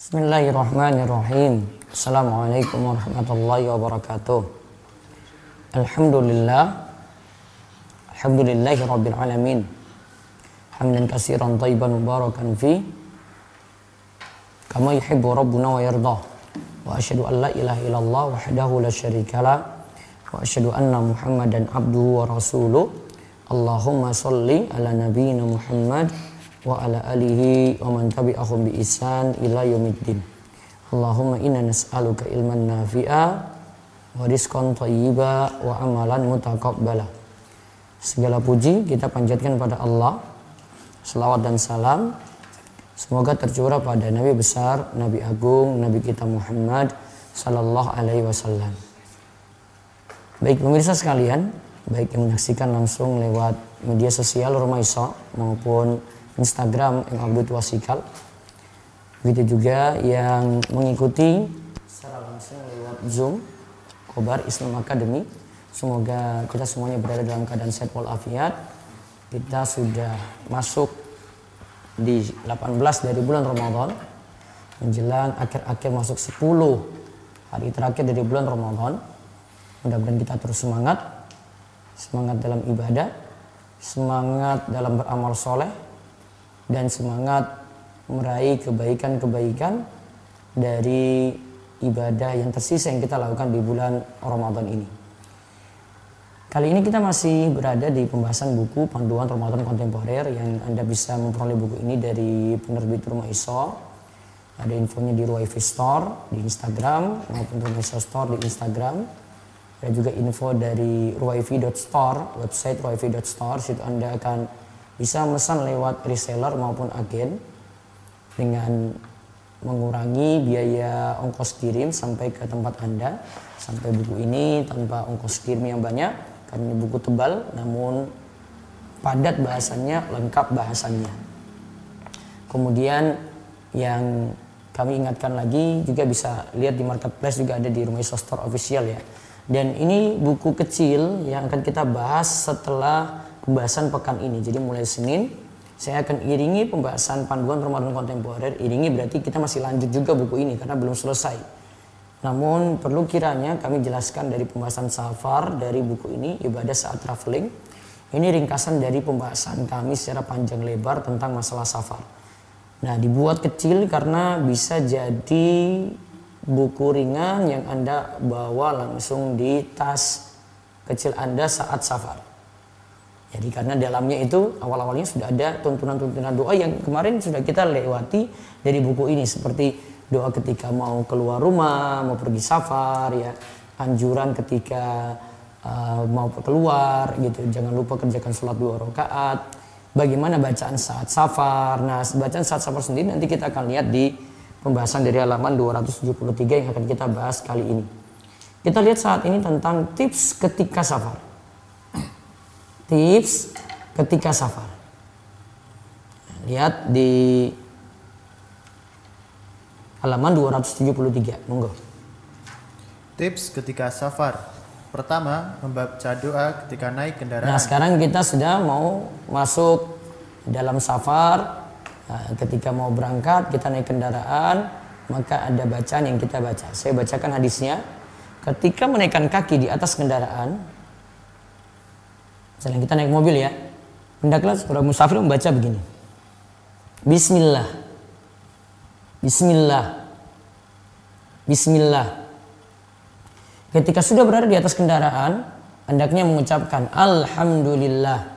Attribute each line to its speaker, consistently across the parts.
Speaker 1: Bismillahirrahmanirrahim. Assalamualaikum warahmatullahi wabarakatuh. Alhamdulillahi rabbil alamin. Hamdan katsiran thayyiban mubarakan fi kama yuhibbu rabbuna wa yarda. Wa asyhadu an la ilaha illallah wahdahu la syarikalah wa asyhadu anna Muhammadan abduhu wa rasuluh. Allahumma sholli ala nabiyyina Muhammad wa ala alihi wa man tabi'ahum bi ihsan ila yaumiddin. Allahumma inna nas'aluka ilman nafi'a wa rizqan thayyiba wa amalan mutaqabbala. Segala puji kita panjatkan pada Allah. Selawat dan salam semoga tercurah pada Nabi besar, Nabi agung, Nabi kita Muhammad sallallahu alaihi wasallam. Baik pemirsa sekalian, baik yang menyaksikan langsung lewat media sosial Rumah Iso maupun Instagram yang Abdul Wasikal, begitu juga yang mengikuti secara langsung lewat Zoom Khobar Islam Academy. Semoga kita semuanya berada dalam keadaan sehat walafiat. Kita sudah masuk di 18 dari bulan Ramadan, menjelang akhir-akhir masuk 10 hari terakhir dari bulan Ramadan. Mudah-mudahan kita terus semangat dalam ibadah, semangat dalam beramal soleh, dan semangat meraih kebaikan-kebaikan dari ibadah yang tersisa yang kita lakukan di bulan Ramadan ini. Kali ini kita masih berada di pembahasan buku Panduan Ramadan Kontemporer yang Anda bisa memperoleh buku ini dari penerbit Rumah Iso. Ada infonya di Ruwaifi Store di Instagram maupun Rumah Iso Store di Instagram. Ada juga info dari ruwaifi.store, website ruwaifi.store. Situ Anda akan bisa memesan lewat reseller maupun agen dengan mengurangi biaya ongkos kirim sampai ke tempat Anda. Sampai buku ini tanpa ongkos kirim yang banyak, karena ini buku tebal namun padat bahasannya, lengkap bahasannya. Kemudian yang kami ingatkan lagi juga bisa lihat di marketplace, juga ada di Rumah Iso Store official ya. Dan ini buku kecil yang akan kita bahas setelah pembahasan pekan ini. Jadi mulai Senin saya akan iringi pembahasan Panduan Ramadan Kontemporer. Iringi berarti kita masih lanjut juga buku ini karena belum selesai. Namun perlu kiranya kami jelaskan dari pembahasan safar dari buku ini, ibadah saat traveling. Ini ringkasan dari pembahasan kami secara panjang lebar tentang masalah safar. Nah, dibuat kecil karena bisa jadi buku ringan yang Anda bawa langsung di tas kecil Anda saat safar. Jadi karena dalamnya itu awal-awalnya sudah ada tuntunan-tuntunan doa yang kemarin sudah kita lewati dari buku ini, seperti doa ketika mau keluar rumah, mau pergi safar ya, anjuran ketika mau keluar gitu, jangan lupa kerjakan sholat 2 rakaat, bagaimana bacaan saat safar. Nah, bacaan saat safar sendiri nanti kita akan lihat di pembahasan dari halaman 273 yang akan kita bahas kali ini. Kita lihat saat ini tentang tips ketika safar. Tips ketika safar. Lihat di halaman 273, monggo.
Speaker 2: Tips ketika safar. Pertama, membaca doa ketika naik kendaraan.
Speaker 1: Nah, sekarang kita sudah mau masuk dalam safar. Nah, ketika mau berangkat, kita naik kendaraan, maka ada bacaan yang kita baca. Saya bacakan hadisnya. Ketika menaikkan kaki di atas kendaraan, misalnya kita naik mobil ya, hendaklah seorang musafir membaca begini. Bismillah, Bismillah, Bismillah. Ketika sudah berada di atas kendaraan, hendaknya mengucapkan Alhamdulillah.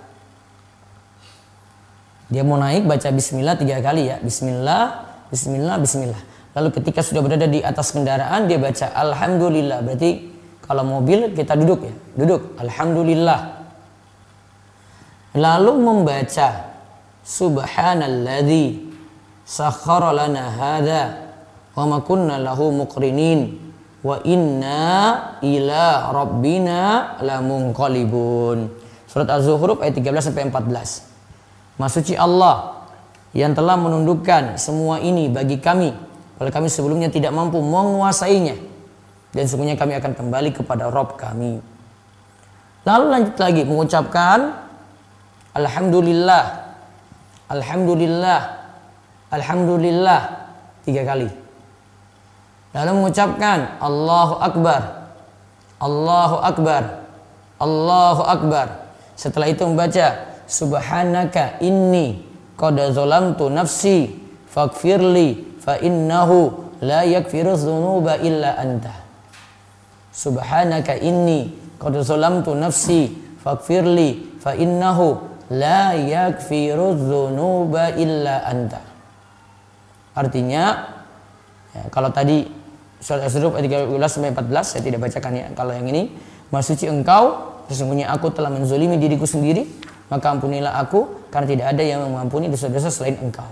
Speaker 1: Dia mau naik baca Bismillah 3 kali ya. Bismillah, Bismillah, Bismillah. Lalu ketika sudah berada di atas kendaraan, dia baca Alhamdulillah. Berarti kalau mobil kita duduk ya, duduk Alhamdulillah. Lalu membaca Subhanalladzi sakhkhara lana hadza wa ma kunna lahu muqrinin wa inna ila rabbina lamunqalibun. Surat Az-Zukhruf ayat 13 sampai 14. Maha suci Allah yang telah menundukkan semua ini bagi kami, kalau kami sebelumnya tidak mampu menguasainya, dan sesungguhnya kami akan kembali kepada Rabb kami. Lalu lanjut lagi mengucapkan Alhamdulillah, Alhamdulillah, Alhamdulillah 3 kali. lalu mengucapkan Allahu Akbar, Allahu Akbar, Allahu Akbar. Setelah itu membaca Subhanaka inni qad zalamtu nafsi faghfirli fa innahu la yaghfiru dzunuba illa anta. Subhanaka inni qad zalamtu nafsi faghfirli fa innahu la yaghfiru dzunuba illa anta. Artinya ya, kalau tadi surat As-Zukhruf ayat 13 sampai 14 saya tidak bacakan ya. Kalau yang ini, Maha suci Engkau, sesungguhnya aku telah menzolimi diriku sendiri, maka ampunilah aku karena tidak ada yang mengampuni dosa-dosa selain Engkau.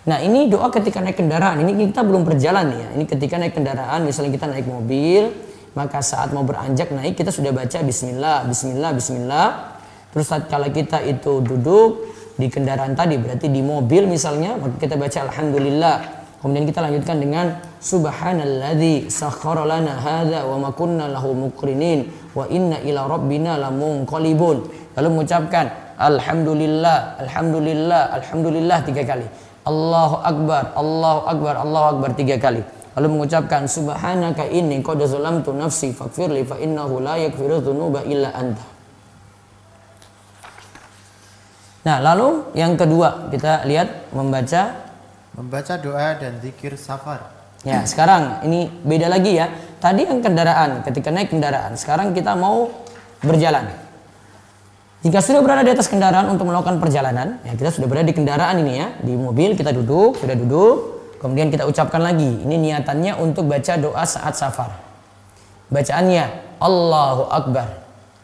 Speaker 1: Nah, ini doa ketika naik kendaraan. Ini kita belum berjalan ya. Ini ketika naik kendaraan, misalnya kita naik mobil, maka saat mau beranjak naik kita sudah baca bismillah, bismillah, bismillah. Terus saat kalau kita itu duduk di kendaraan tadi, berarti di mobil misalnya, maka kita baca alhamdulillah. Kemudian kita lanjutkan dengan subhanalladzi sakhkhara lana hadza wa ma kunna lahu muqrinin wa inna ila rabbina lamunqalibun. Lalu mengucapkan alhamdulillah, alhamdulillah, alhamdulillah 3 kali. Allahu akbar, Allahu akbar, Allahu akbar 3 kali. Lalu mengucapkan subhanaka inni qad zalamtu nafsi faghfirli fa innahu la yaghfiru dzunuba illa anta. Nah, lalu yang kedua kita lihat membaca
Speaker 2: doa dan zikir safar.
Speaker 1: Ya, sekarang ini beda lagi ya. Tadi yang kendaraan, ketika naik kendaraan. Sekarang kita mau berjalan. Jika sudah berada di atas kendaraan untuk melakukan perjalanan, ya kita sudah berada di kendaraan ini ya. Di mobil kita duduk, sudah duduk. Kemudian kita ucapkan lagi. Ini niatannya untuk baca doa saat safar. Bacaannya Allahu Akbar,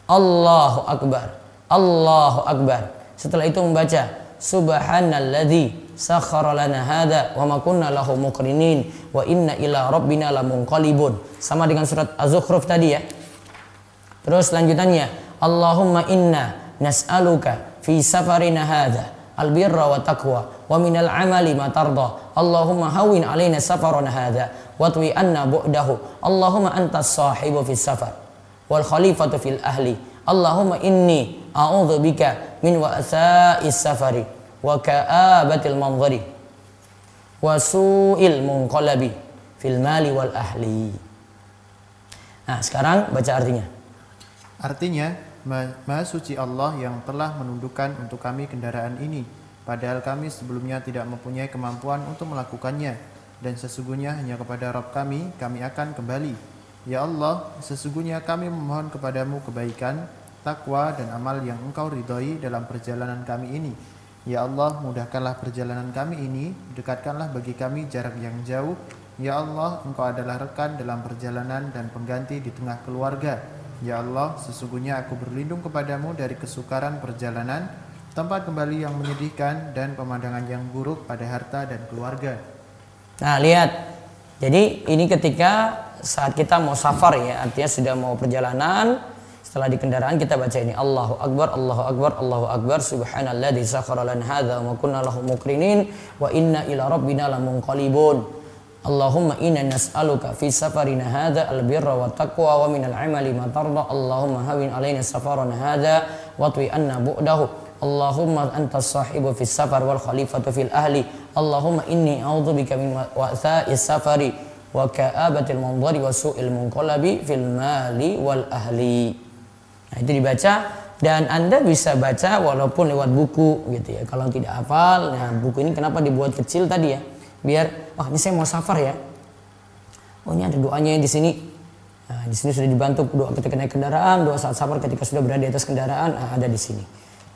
Speaker 1: Allahu Akbar, Allahu Akbar. Setelah itu membaca Subhanalladzi sakhkhara lana hadza wa ma kunna lahu muqrinin wa inna ila rabbina lamunqalibun. Sama dengan surat Az-Zukhruf tadi ya. Terus lanjutannya Allahumma inna nas'aluka fi safarina hadza albirra wa taqwa wa minal amali ma tarda. Allahumma hawwin alaina safarana hadza wa twi anna bu'dahu. Allahumma antas sahibu fis safar wal khalifatu fil ahli. Allahumma inni a'udzubika min wa'sa'is safari wa ka'abatil manzari wa su'il munqalabi fil mali wal ahli. Nah, sekarang baca artinya.
Speaker 2: Artinya, Maha suci Allah yang telah menundukkan untuk kami kendaraan ini, padahal kami sebelumnya tidak mempunyai kemampuan untuk melakukannya, dan sesungguhnya hanya kepada Rabb kami akan kembali. Ya Allah, sesungguhnya kami memohon kepadamu kebaikan, takwa dan amal yang Engkau ridhoi dalam perjalanan kami ini. Ya Allah, mudahkanlah perjalanan kami ini, dekatkanlah bagi kami jarak yang jauh. Ya Allah, Engkau adalah rekan dalam perjalanan dan pengganti di tengah keluarga. Ya Allah, sesungguhnya aku berlindung kepadamu dari kesukaran perjalanan, tempat kembali yang menyedihkan, dan pemandangan yang buruk pada harta dan keluarga.
Speaker 1: Nah, lihat. Jadi ini ketika saat kita mau safar ya, artinya sudah mau perjalanan. Setelah di kendaraan kita baca ini Allahu Akbar, Allahu Akbar, Allahu Akbar, Subhanalladzi sakhkhara lana hadza wa kunna lahu muqrinin wa inna ila rabbina lamunqalibun. Allahumma inna nas'aluka fi safarina hadza albirra wa taqwa wa minal amali ma tarda. Allahumma hawwin alaina safarana hadza wa twi anna bu'dahu. Allahumma antas sahibu fis safar wal khalifatu fil ahli. Allahumma inni a'udzubika min wa'sa'is safari wa ka'abatil manzari wa su'il munqalabi fil mali wal ahli. Nah, itu dibaca dan Anda bisa baca walaupun lewat buku gitu ya. Kalau tidak hafal, nah buku ini kenapa dibuat kecil tadi ya? Biar, ini saya mau safar ya. Oh, ini ada doanya di sini. Nah, di sini sudah dibantu doa ketika naik kendaraan, doa saat safar ketika sudah berada di atas kendaraan, ada di sini.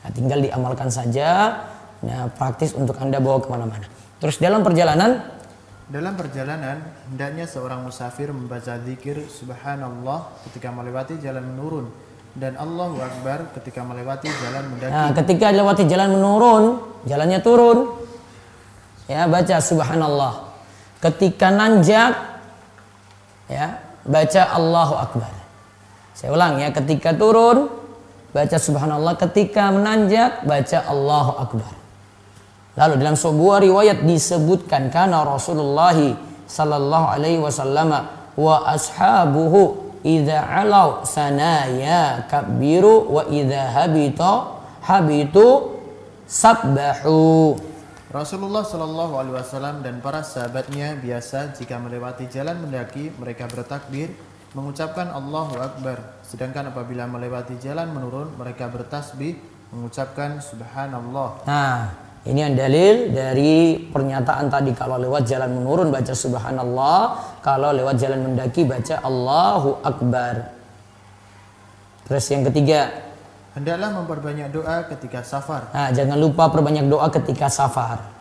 Speaker 1: Nah, tinggal diamalkan saja. Nah, praktis untuk Anda bawa kemana-mana. Terus dalam perjalanan,
Speaker 2: hendaknya seorang musafir membaca zikir subhanallah ketika melewati jalan menurun, dan Allahu Akbar ketika melewati jalan mendaki.
Speaker 1: Nah, ketika melewati jalan menurun, jalannya turun, ya baca subhanallah. Ketika nanjak, ya baca Allahu Akbar. Saya ulang ya, ketika turun, baca subhanallah. Ketika menanjak, baca Allahu Akbar. Lalu dalam sebuah riwayat disebutkan karena Rasulullah sallallahu alaihi wasallam wa ashabuhu idza alau sanaya kabiru wa idza habitu sabbahu.
Speaker 2: Rasulullah Shallallahu Alaihi Wasallam dan para sahabatnya biasa jika melewati jalan mendaki mereka bertakbir mengucapkan Allahu Akbar. Sedangkan apabila melewati jalan menurun mereka bertasbih mengucapkan Subhanallah.
Speaker 1: Nah, ini yang dalil dari pernyataan tadi, kalau lewat jalan menurun baca Subhanallah, kalau lewat jalan mendaki baca Allahu Akbar. Terus yang ketiga,
Speaker 2: hendaklah memperbanyak doa ketika safar.
Speaker 1: nah, jangan lupa perbanyak doa ketika safar.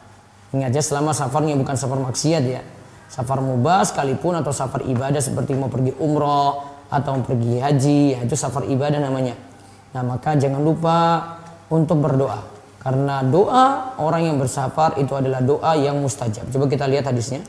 Speaker 1: Ingat ya, selama safarnya bukan safar maksiat ya, safar mubah sekalipun atau safar ibadah seperti mau pergi umroh atau mau pergi haji, ya, itu safar ibadah namanya. Nah, maka jangan lupa untuk berdoa, karena doa orang yang bersafar itu adalah doa yang mustajab. Coba kita lihat hadisnya.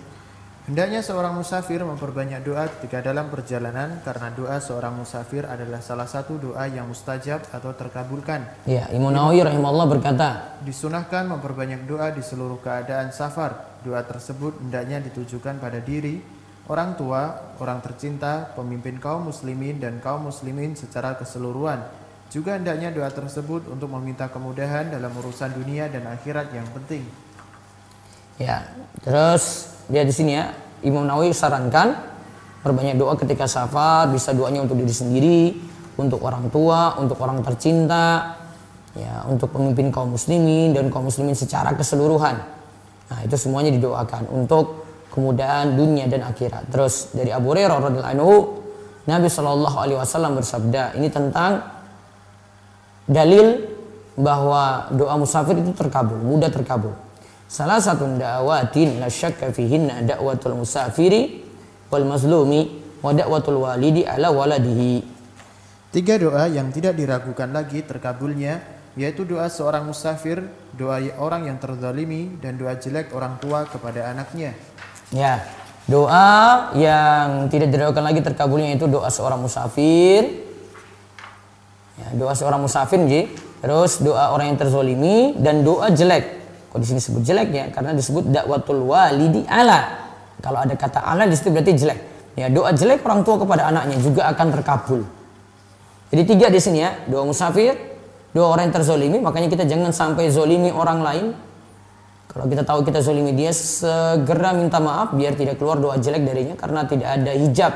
Speaker 2: Hendaknya seorang musafir memperbanyak doa ketika dalam perjalanan karena doa seorang musafir adalah salah satu doa yang mustajab atau terkabulkan.
Speaker 1: Ya, Imam Nawawi rahimahullah berkata,
Speaker 2: disunahkan memperbanyak doa di seluruh keadaan safar. Doa tersebut hendaknya ditujukan pada diri, orang tua, orang tercinta, pemimpin kaum muslimin dan kaum muslimin secara keseluruhan. Juga hendaknya doa tersebut untuk meminta kemudahan dalam urusan dunia dan akhirat yang penting.
Speaker 1: Ya, terus dia di sini ya, Imam Nawawi sarankan perbanyak doa ketika safar, bisa doanya untuk diri sendiri, untuk orang tua, untuk orang tercinta, ya, untuk pemimpin kaum muslimin dan kaum muslimin secara keseluruhan. Nah, itu semuanya didoakan untuk kemudahan dunia dan akhirat. Terus dari Abu Hurairah radhiyallahu anhu, Nabi Shallallahu alaihi wasallam bersabda, ini tentang dalil bahwa doa musafir itu terkabul, mudah terkabul. Salah satu da'watin la syakka fihinna da'watul musafiri wal mazlumi wa da'watul walidi ala waladihi.
Speaker 2: 3 doa yang tidak diragukan lagi terkabulnya, yaitu doa seorang musafir, doa orang yang terzalimi, dan doa jelek orang tua kepada anaknya.
Speaker 1: Ya, doa yang tidak diragukan lagi terkabulnya itu doa seorang musafir. Ya, doa seorang musafir, terus doa orang yang terzalimi dan doa jelek. Kok di sini sebut jelek ya? Karena disebut dakwatul walidi ala. Kalau ada kata ala di situ berarti jelek. Ya, doa jelek orang tua kepada anaknya juga akan terkabul. Jadi 3 di sini ya, doa musafir, doa orang yang terzolimi, makanya kita jangan sampai zolimi orang lain. Kalau kita tahu kita zolimi dia, segera minta maaf biar tidak keluar doa jelek darinya, karena tidak ada hijab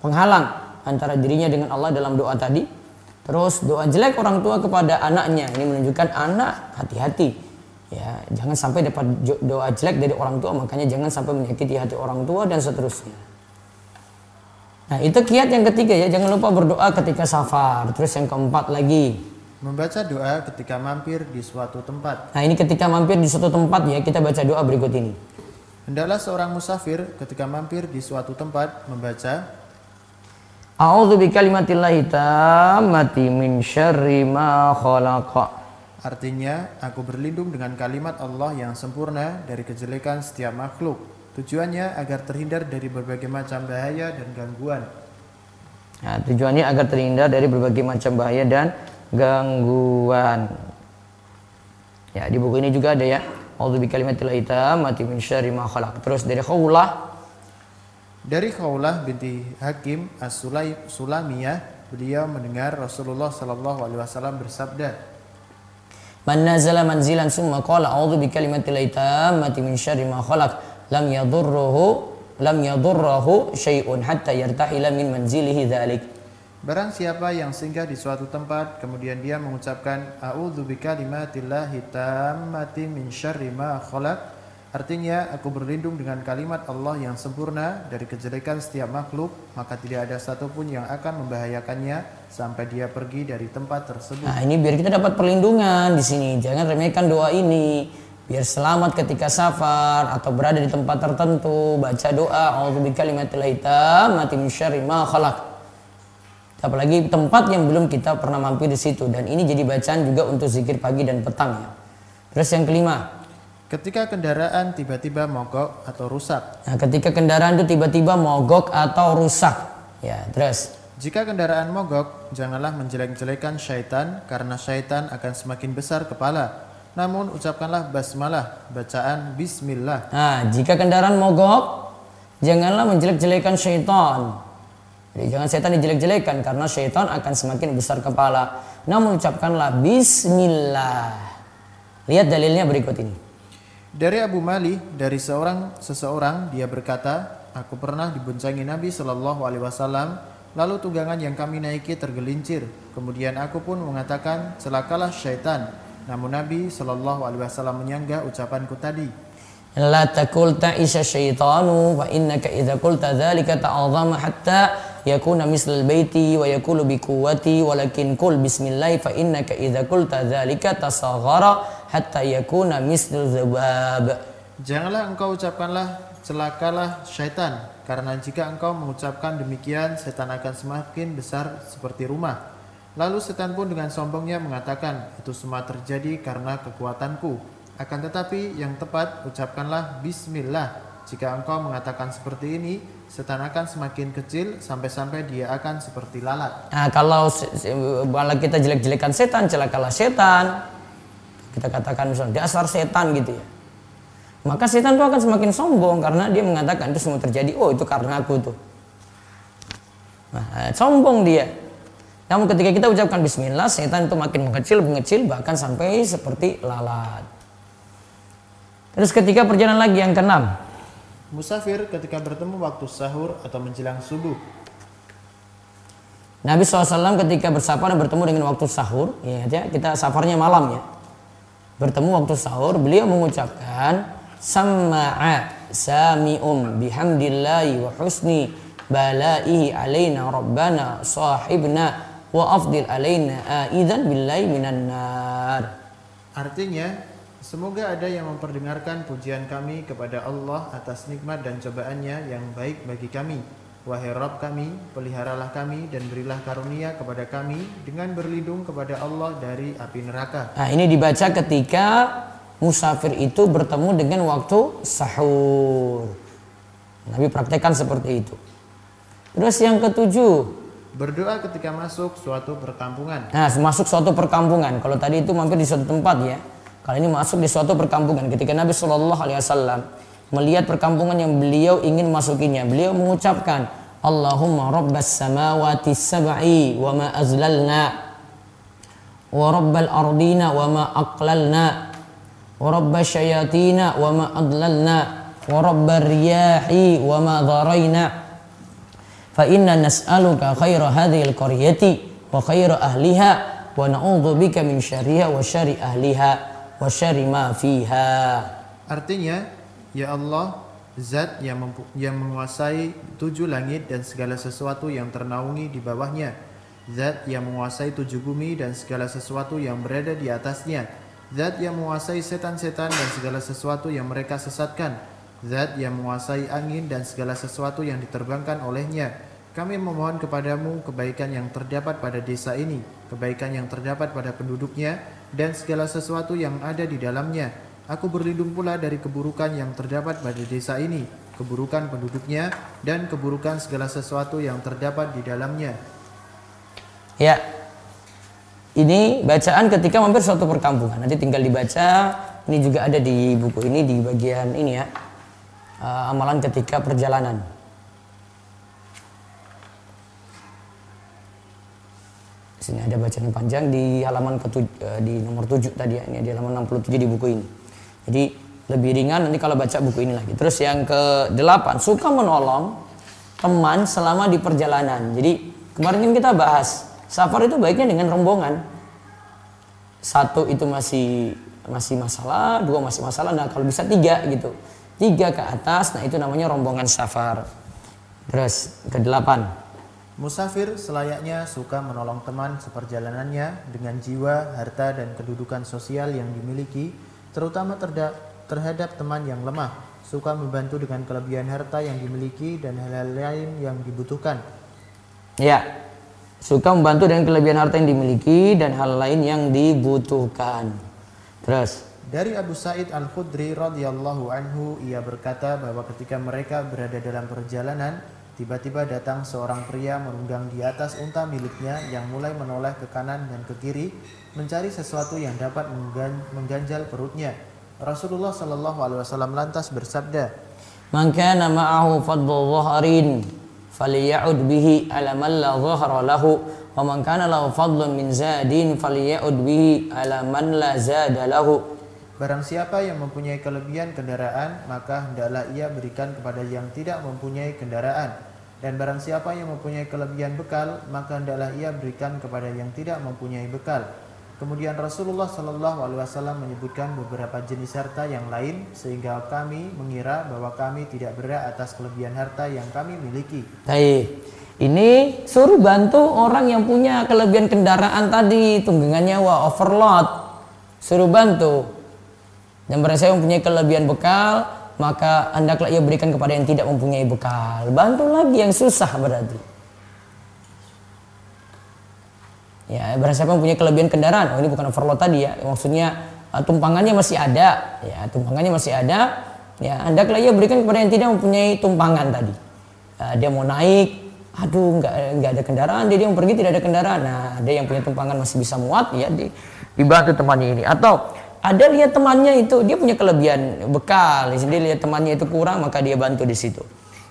Speaker 1: penghalang antara dirinya dengan Allah dalam doa tadi. Terus doa jelek orang tua kepada anaknya, ini menunjukkan anak hati-hati. Ya, jangan sampai dapat doa jelek dari orang tua, makanya jangan sampai menyakiti hati orang tua dan seterusnya. Nah, itu kiat yang ketiga ya, jangan lupa berdoa ketika safar. Terus yang keempat lagi,
Speaker 2: membaca doa ketika mampir di suatu tempat.
Speaker 1: Nah, ini ketika mampir di suatu tempat ya, kita baca doa berikut ini.
Speaker 2: Hendaklah seorang musafir ketika mampir di suatu tempat membaca
Speaker 1: A'udzu bikalimatillahi tammati min syarri ma khalaqa.
Speaker 2: Artinya, aku berlindung dengan kalimat Allah yang sempurna dari kejelekan setiap makhluk. Tujuannya agar terhindar dari berbagai macam bahaya dan gangguan.
Speaker 1: Nah, tujuannya agar terhindar dari berbagai macam bahaya dan gangguan. Ya, di buku ini juga ada ya. A'udzu bikalimatillahi tammati min syarri ma khalaq. Terus dari Khawlah
Speaker 2: binti Hakim As-Sulamiyah, beliau mendengar Rasulullah Shallallahu alaihi wasallam bersabda,
Speaker 1: Man nazala manzilan summa qala a'udzu bikalimatillahi tammati min syarri ma khalaq lam yadurruhu syai'un hatta yartahila min manzilihi dzalik.
Speaker 2: Barang siapa yang singgah di suatu tempat kemudian dia mengucapkan a'udzu bikalimatillahi tammati min syarri ma khalaq, artinya aku berlindung dengan kalimat Allah yang sempurna dari kejelekan setiap makhluk, maka tidak ada satupun yang akan membahayakannya sampai dia pergi dari tempat tersebut. Nah,
Speaker 1: ini biar kita dapat perlindungan di sini. Jangan remehkan doa ini. Biar selamat ketika safar atau berada di tempat tertentu, baca doa a'udzu bikalimatillahi tammati min syarri ma khalaq. Apalagi tempat yang belum kita pernah mampir di situ, dan ini jadi bacaan juga untuk zikir pagi dan petang ya. Terus yang kelima,
Speaker 2: ketika kendaraan tiba-tiba mogok atau rusak.
Speaker 1: Nah, ketika kendaraan itu tiba-tiba mogok atau rusak. Ya, terus.
Speaker 2: Jika kendaraan mogok, janganlah menjelek-jelekan syaitan, karena syaitan akan semakin besar kepala. Namun ucapkanlah basmalah, bacaan bismillah.
Speaker 1: Nah, jika kendaraan mogok, janganlah menjelek-jelekan syaitan. Jadi jangan syaitan dijelek-jelekan, karena syaitan akan semakin besar kepala. Namun ucapkanlah bismillah. Lihat dalilnya berikut ini.
Speaker 2: Dari Abu Mali, dari seseorang dia berkata, aku pernah diboncengi Nabi Shallallahu Alaihi Wasallam, lalu tunggangan yang kami naiki tergelincir. Kemudian aku pun mengatakan, celakalah syaitan. Namun Nabi Shallallahu Alaihi Wasallam menyanggah ucapanku tadi.
Speaker 1: La taqul ta'isha syaitanu fa innaka idza qulta dzalika ta'azama hatta yakuna mislal baiti wa yakulu bi quwwati walakin qul bismillah fa innaka idza qulta dzalika tasaghara hatta yakuna mislal dzubab.
Speaker 2: Janganlah engkau ucapkanlah celakalah syaitan, karena jika engkau mengucapkan demikian setan akan semakin besar seperti rumah. Lalu setan pun dengan sombongnya mengatakan, itu semua terjadi karena kekuatanku. Akan tetapi yang tepat ucapkanlah bismillah. Jika engkau mengatakan seperti ini, setan akan semakin kecil sampai-sampai dia akan seperti lalat.
Speaker 1: Nah, kalau kita jelek-jelekan setan, celakalah setan. Kita katakan misalnya dasar setan gitu ya. Maka setan itu akan semakin sombong karena dia mengatakan itu semua terjadi. Oh, itu karena aku tuh. Nah, sombong dia. Namun ketika kita ucapkan bismillah, setan itu makin mengecil bahkan sampai seperti lalat. Terus ketika perjalanan lagi yang keenam,
Speaker 2: musafir ketika bertemu waktu sahur atau menjelang subuh.
Speaker 1: Nabi SAW ketika bersafar dan bertemu dengan waktu sahur, ya kita safarnya malam ya, bertemu waktu sahur, beliau mengucapkan samma'a sami'um bihamdillahi wa husni balaihi alaina rabbana sahibna wa afdil alaina aidan billahi minan nar.
Speaker 2: Artinya, semoga ada yang memperdengarkan pujian kami kepada Allah atas nikmat dan cobaannya yang baik bagi kami. Wahai Rabb kami, peliharalah kami dan berilah karunia kepada kami dengan berlindung kepada Allah dari api neraka.
Speaker 1: Nah, ini dibaca ketika musafir itu bertemu dengan waktu sahur. Nabi praktekkan seperti itu. Terus yang ketujuh,
Speaker 2: berdoa ketika masuk suatu perkampungan.
Speaker 1: Nah, masuk suatu perkampungan. Kalau tadi itu mampir di suatu tempat ya. Kali ini masuk di suatu perkampungan. Ketika Nabi Shallallahu Alaihi Wasallam melihat perkampungan yang beliau ingin masukinya, beliau mengucapkan, Allahumma rabbas samawati sab'i wa ma azlalna, wa rabbal ardina wa ma aqlalna, wa rabbas syayatina wa ma adlalna, wa rabbar riyahi wa ma dharayna, fa inna nas'aluka khaira hadhil qaryati wa khaira ahliha wa na'udzu bika min syarriha wa syarri ahliha wa syarri ma fiha.
Speaker 2: Artinya, ya Allah, Zat yang menguasai 7 langit dan segala sesuatu yang ternaungi di bawahnya, Zat yang menguasai 7 bumi dan segala sesuatu yang berada di atasnya, Zat yang menguasai setan-setan dan segala sesuatu yang mereka sesatkan, Zat yang menguasai angin dan segala sesuatu yang diterbangkan olehnya. Kami memohon kepadamu kebaikan yang terdapat pada desa ini, kebaikan yang terdapat pada penduduknya, dan segala sesuatu yang ada di dalamnya. Aku berlindung pula dari keburukan yang terdapat pada desa ini, keburukan penduduknya, dan keburukan segala sesuatu yang terdapat di dalamnya.
Speaker 1: Ya, ini bacaan ketika mampir suatu perkampungan. Nanti tinggal dibaca. Ini juga ada di buku ini, di bagian ini ya, amalan ketika perjalanan. Sini ada bacaan yang panjang di halaman di nomor 7 tadi ya. Ini di halaman 67 di buku ini. Jadi lebih ringan nanti kalau baca buku ini lagi. Terus yang ke-8, suka menolong teman selama di perjalanan. Jadi kemarin kan kita bahas safar itu baiknya dengan rombongan. 1 itu masih masalah, 2 masih masalah. Nah kalau bisa 3 gitu, 3 ke atas. Nah itu namanya rombongan safar. Terus ke-8,
Speaker 2: musafir selayaknya suka menolong teman seperjalanannya dengan jiwa, harta, dan kedudukan sosial yang dimiliki, terutama terhadap teman yang lemah, suka membantu dengan kelebihan harta yang dimiliki dan hal-hal lain yang dibutuhkan.
Speaker 1: Ya, suka membantu dengan kelebihan harta yang dimiliki dan hal lain yang dibutuhkan. Terus
Speaker 2: dari Abu Sa'id Al-Khudri radhiyallahu anhu, ia berkata bahwa ketika mereka berada dalam perjalanan, tiba-tiba datang seorang pria menunggang di atas unta miliknya yang mulai menoleh ke kanan dan ke kiri mencari sesuatu yang dapat mengganjal perutnya. Rasulullah Shallallahu Alaihi Wasallam lantas bersabda,
Speaker 1: "Man kana ma'ahu fadlu dhaharin falya'ud bihi ala man la dhahra lahu, wa man kana lahu fadlun min zadin falya'ud bihi ala man la zada lahu."
Speaker 2: Barang siapa yang mempunyai kelebihan kendaraan, maka hendaklah ia berikan kepada yang tidak mempunyai kendaraan. Dan barang siapa yang mempunyai kelebihan bekal, maka hendaklah ia berikan kepada yang tidak mempunyai bekal. Kemudian Rasulullah Shallallahu Alaihi Wasallam menyebutkan beberapa jenis harta yang lain, sehingga kami mengira bahwa kami tidak berhak atas kelebihan harta yang kami miliki.
Speaker 1: Baik, ini suruh bantu orang yang punya kelebihan kendaraan tadi, tunggangan nyawa, overload, suruh bantu. Dan barang siapa mempunyai kelebihan bekal, maka hendaklah ia berikan kepada yang tidak mempunyai bekal. Bantu lagi yang susah berarti. Ya, barang siapa mempunyai kelebihan kendaraan, oh ini bukan overload tadi ya, maksudnya tumpangannya masih ada, ya tumpangannya masih ada, ya hendaklah ia berikan kepada yang tidak mempunyai tumpangan tadi. Dia mau naik, aduh nggak ada kendaraan, dia mau pergi tidak ada kendaraan. Nah, ada yang punya tumpangan masih bisa muat, ya dibantu temannya ini. Atau ada lihat temannya itu dia punya kelebihan bekal, dia lihat temannya itu kurang maka dia bantu di situ.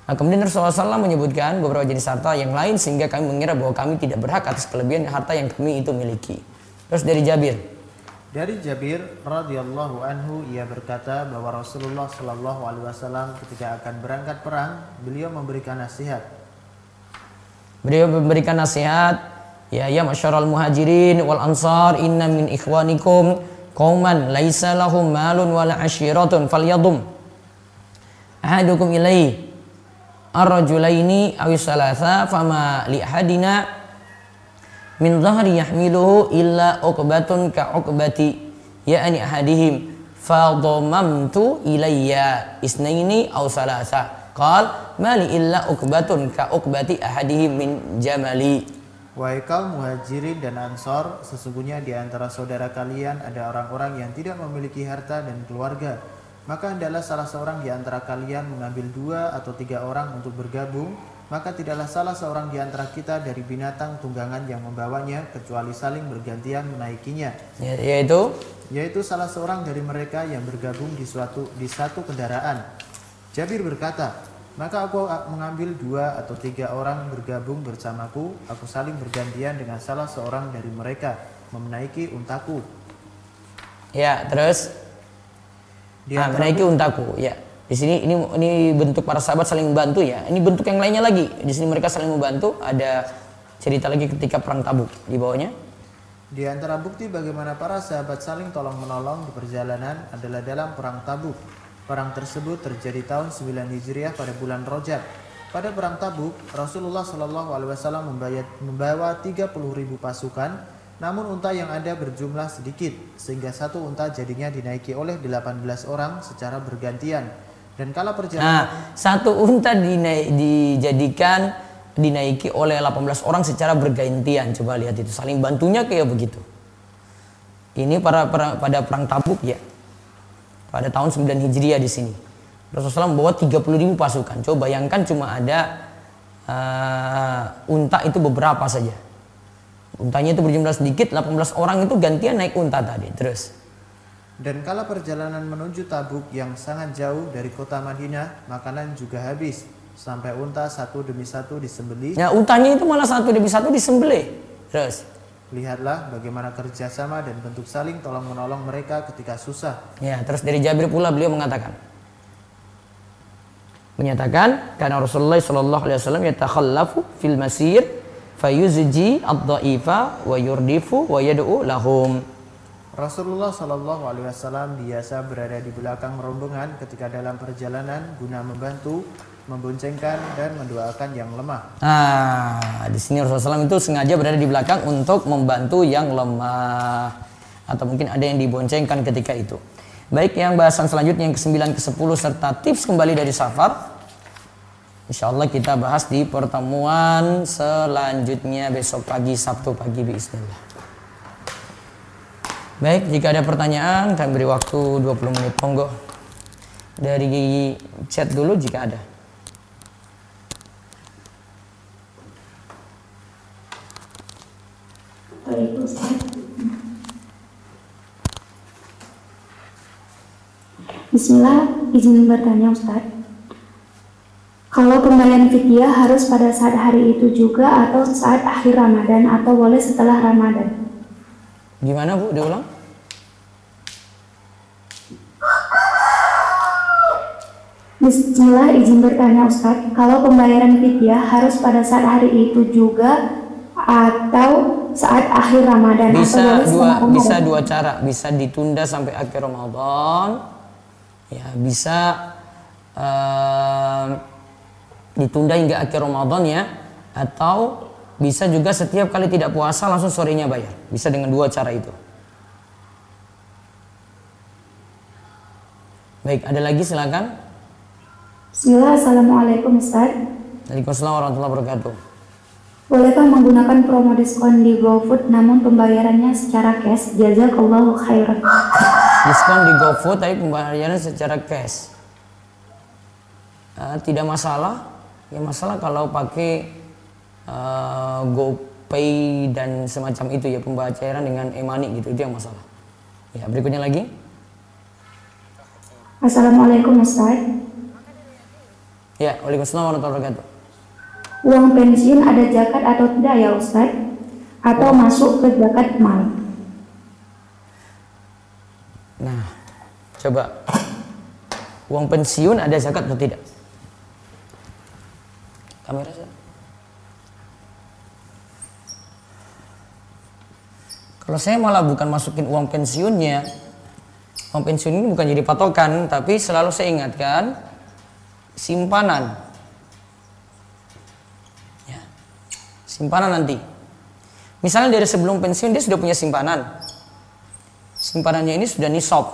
Speaker 1: Nah, kemudian Rasulullah SAW menyebutkan beberapa jenis harta yang lain sehingga kami mengira bahwa kami tidak berhak atas kelebihan harta yang kami itu miliki. Terus dari Jabir.
Speaker 2: Dari Jabir radhiyallahu anhu ia berkata bahwa Rasulullah Shallallahu Alaihi Wasallam ketika akan berangkat perang beliau memberikan nasihat.
Speaker 1: Beliau memberikan nasihat, ya masyarul muhajirin wal ansar inna min ikhwanikum qauman laisa lahum malun wala ashiratun falyadum ahadukum ilaihi ar-rajulaini aw salasa fama li ahadina min dhahri yahmiluhu illa uqbatun ka uqbati ya'ni ahadihim fadamamtu ilayya isnaini aw salasa qal mali illa uqbatun ka uqbati ahadihim min jamali.
Speaker 2: Wahai kaum muhajirin dan ansor, sesungguhnya di antara saudara kalian ada orang-orang yang tidak memiliki harta dan keluarga. Maka hendaklah salah seorang di antara kalian mengambil 2 atau 3 orang untuk bergabung. Maka tidaklah salah seorang di antara kita dari binatang tunggangan yang membawanya, kecuali saling bergantian menaikinya. Yaitu salah seorang dari mereka yang bergabung di satu kendaraan. Jabir berkata, maka aku mengambil 2 atau 3 orang bergabung bersamaku. Aku saling bergantian dengan salah seorang dari mereka menaiki untaku.
Speaker 1: Ya, terus menaiki untaku. Ya, di sini ini bentuk para sahabat saling membantu ya. Ini bentuk yang lainnya lagi. Di sini mereka saling membantu. Ada cerita lagi ketika perang Tabuk di bawahnya.
Speaker 2: Di antara bukti bagaimana para sahabat saling tolong menolong di perjalanan adalah dalam perang Tabuk. Perang tersebut terjadi tahun 9 Hijriah pada bulan Rajab. Pada perang Tabuk, Rasulullah Shallallahu Alaihi Wasallam membawa 30.000 pasukan, namun unta yang ada berjumlah sedikit, sehingga satu unta jadinya dinaiki oleh 18 orang secara bergantian. Dan kala perjalanan,
Speaker 1: satu unta dinaiki oleh 18 orang secara bergantian. Coba lihat itu, saling bantunya kayak begitu. Ini pada perang Tabuk ya. Pada tahun 9 Hijriah di sini. Rasulullah SAW membawa 30.000 pasukan. Coba bayangkan cuma ada unta itu beberapa saja. Untanya itu berjumlah sedikit, 18 orang itu gantian naik unta tadi. Terus.
Speaker 2: Dan kala perjalanan menuju Tabuk yang sangat jauh dari kota Madinah, makanan juga habis. Sampai unta satu demi satu disembelih.
Speaker 1: Ya, untanya itu malah satu demi satu disembelih. Terus.
Speaker 2: Lihatlah bagaimana kerjasama dan bentuk saling tolong menolong mereka ketika susah.
Speaker 1: Ya, terus dari Jabir pula beliau menyatakan karena Rasulullah Shallallahu Alaihi Wasallam yatakhallafu fil masir fayuzji ad-dha'ifa wa yurdifu wa yad'u lahum.
Speaker 2: Rasulullah Shallallahu Alaihi Wasallam biasa berada di belakang rombongan ketika dalam perjalanan guna membantu, memboncengkan dan mendoakan yang lemah.
Speaker 1: Di sini Rasulullah SAW itu sengaja berada di belakang untuk membantu yang lemah, atau mungkin ada yang diboncengkan ketika itu. Baik, yang bahasan selanjutnya yang ke-9, ke-10 serta tips kembali dari safar, insyaallah kita bahas di pertemuan selanjutnya besok pagi, Sabtu pagi bismillah. Baik, jika ada pertanyaan kami beri waktu 20 menit, monggo dari chat dulu jika ada.
Speaker 3: Bismillah, izin bertanya Ustaz. Kalau pembayaran fidyah harus pada saat hari itu juga atau saat akhir Ramadan atau boleh setelah Ramadan?
Speaker 1: Gimana Bu, diulang?
Speaker 3: Bismillah, izin bertanya Ustadz, kalau pembayaran fidyah harus pada saat hari itu juga atau saat akhir Ramadan?
Speaker 1: Bisa dua cara, bisa ditunda sampai akhir Ramadan, ya bisa ditunda hingga akhir Ramadan ya, atau bisa juga setiap kali tidak puasa langsung sorenya bayar. Bisa dengan dua cara itu. Baik, ada lagi silakan.
Speaker 3: Bismillah, Assalamualaikum Ustaz.
Speaker 1: Waalaikumsalam warahmatullahi wabarakatuh.
Speaker 3: Bolehkah menggunakan promo diskon di GoFood namun pembayarannya secara cash? Jazakallahu khairan.
Speaker 1: Diskon di GoFood tapi pembayarannya secara cash. Tidak masalah. Ya masalah kalau pakai GoPay dan semacam itu ya, pembayaran dengan e-money gitu, itu yang masalah. Ya, berikutnya lagi.
Speaker 3: Assalamualaikum Ustaz.
Speaker 1: Ya, waalaikumsalam warahmatullahi wabarakatuh.
Speaker 3: Uang pensiun ada zakat atau tidak ya Ustaz? Atau masuk ke zakat mal?
Speaker 1: Nah, coba. Uang pensiun ada zakat atau tidak? Kamera saya. Kalau saya malah bukan masukin uang pensiunnya. Uang pensiun ini bukan jadi patokan, tapi selalu saya ingatkan simpanan. Ya. Simpanan nanti. Misalnya dari sebelum pensiun dia sudah punya simpanan. Simpanannya ini sudah nisab.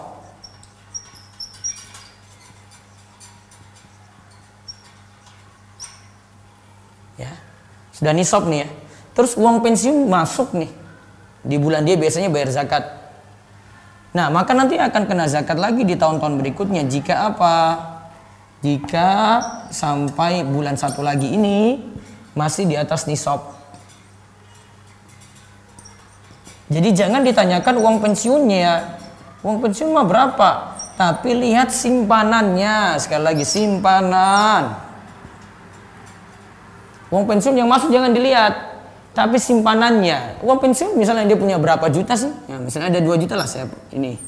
Speaker 1: Ya. Sudah nisab nih ya. Terus uang pensiun masuk nih. Di bulan dia biasanya bayar zakat. Nah, maka nanti akan kena zakat lagi di tahun-tahun berikutnya. Jika apa? Jika sampai bulan satu lagi ini masih di atas nisab. Jadi jangan ditanyakan uang pensiunnya. Uang pensiun mah berapa? Tapi lihat simpanannya. Sekali lagi, simpanan. Uang pensiun yang masuk jangan dilihat, tapi simpanannya. Uang pensiun misalnya dia punya berapa juta sih? Ya, misalnya ada 2 juta lah saya ini.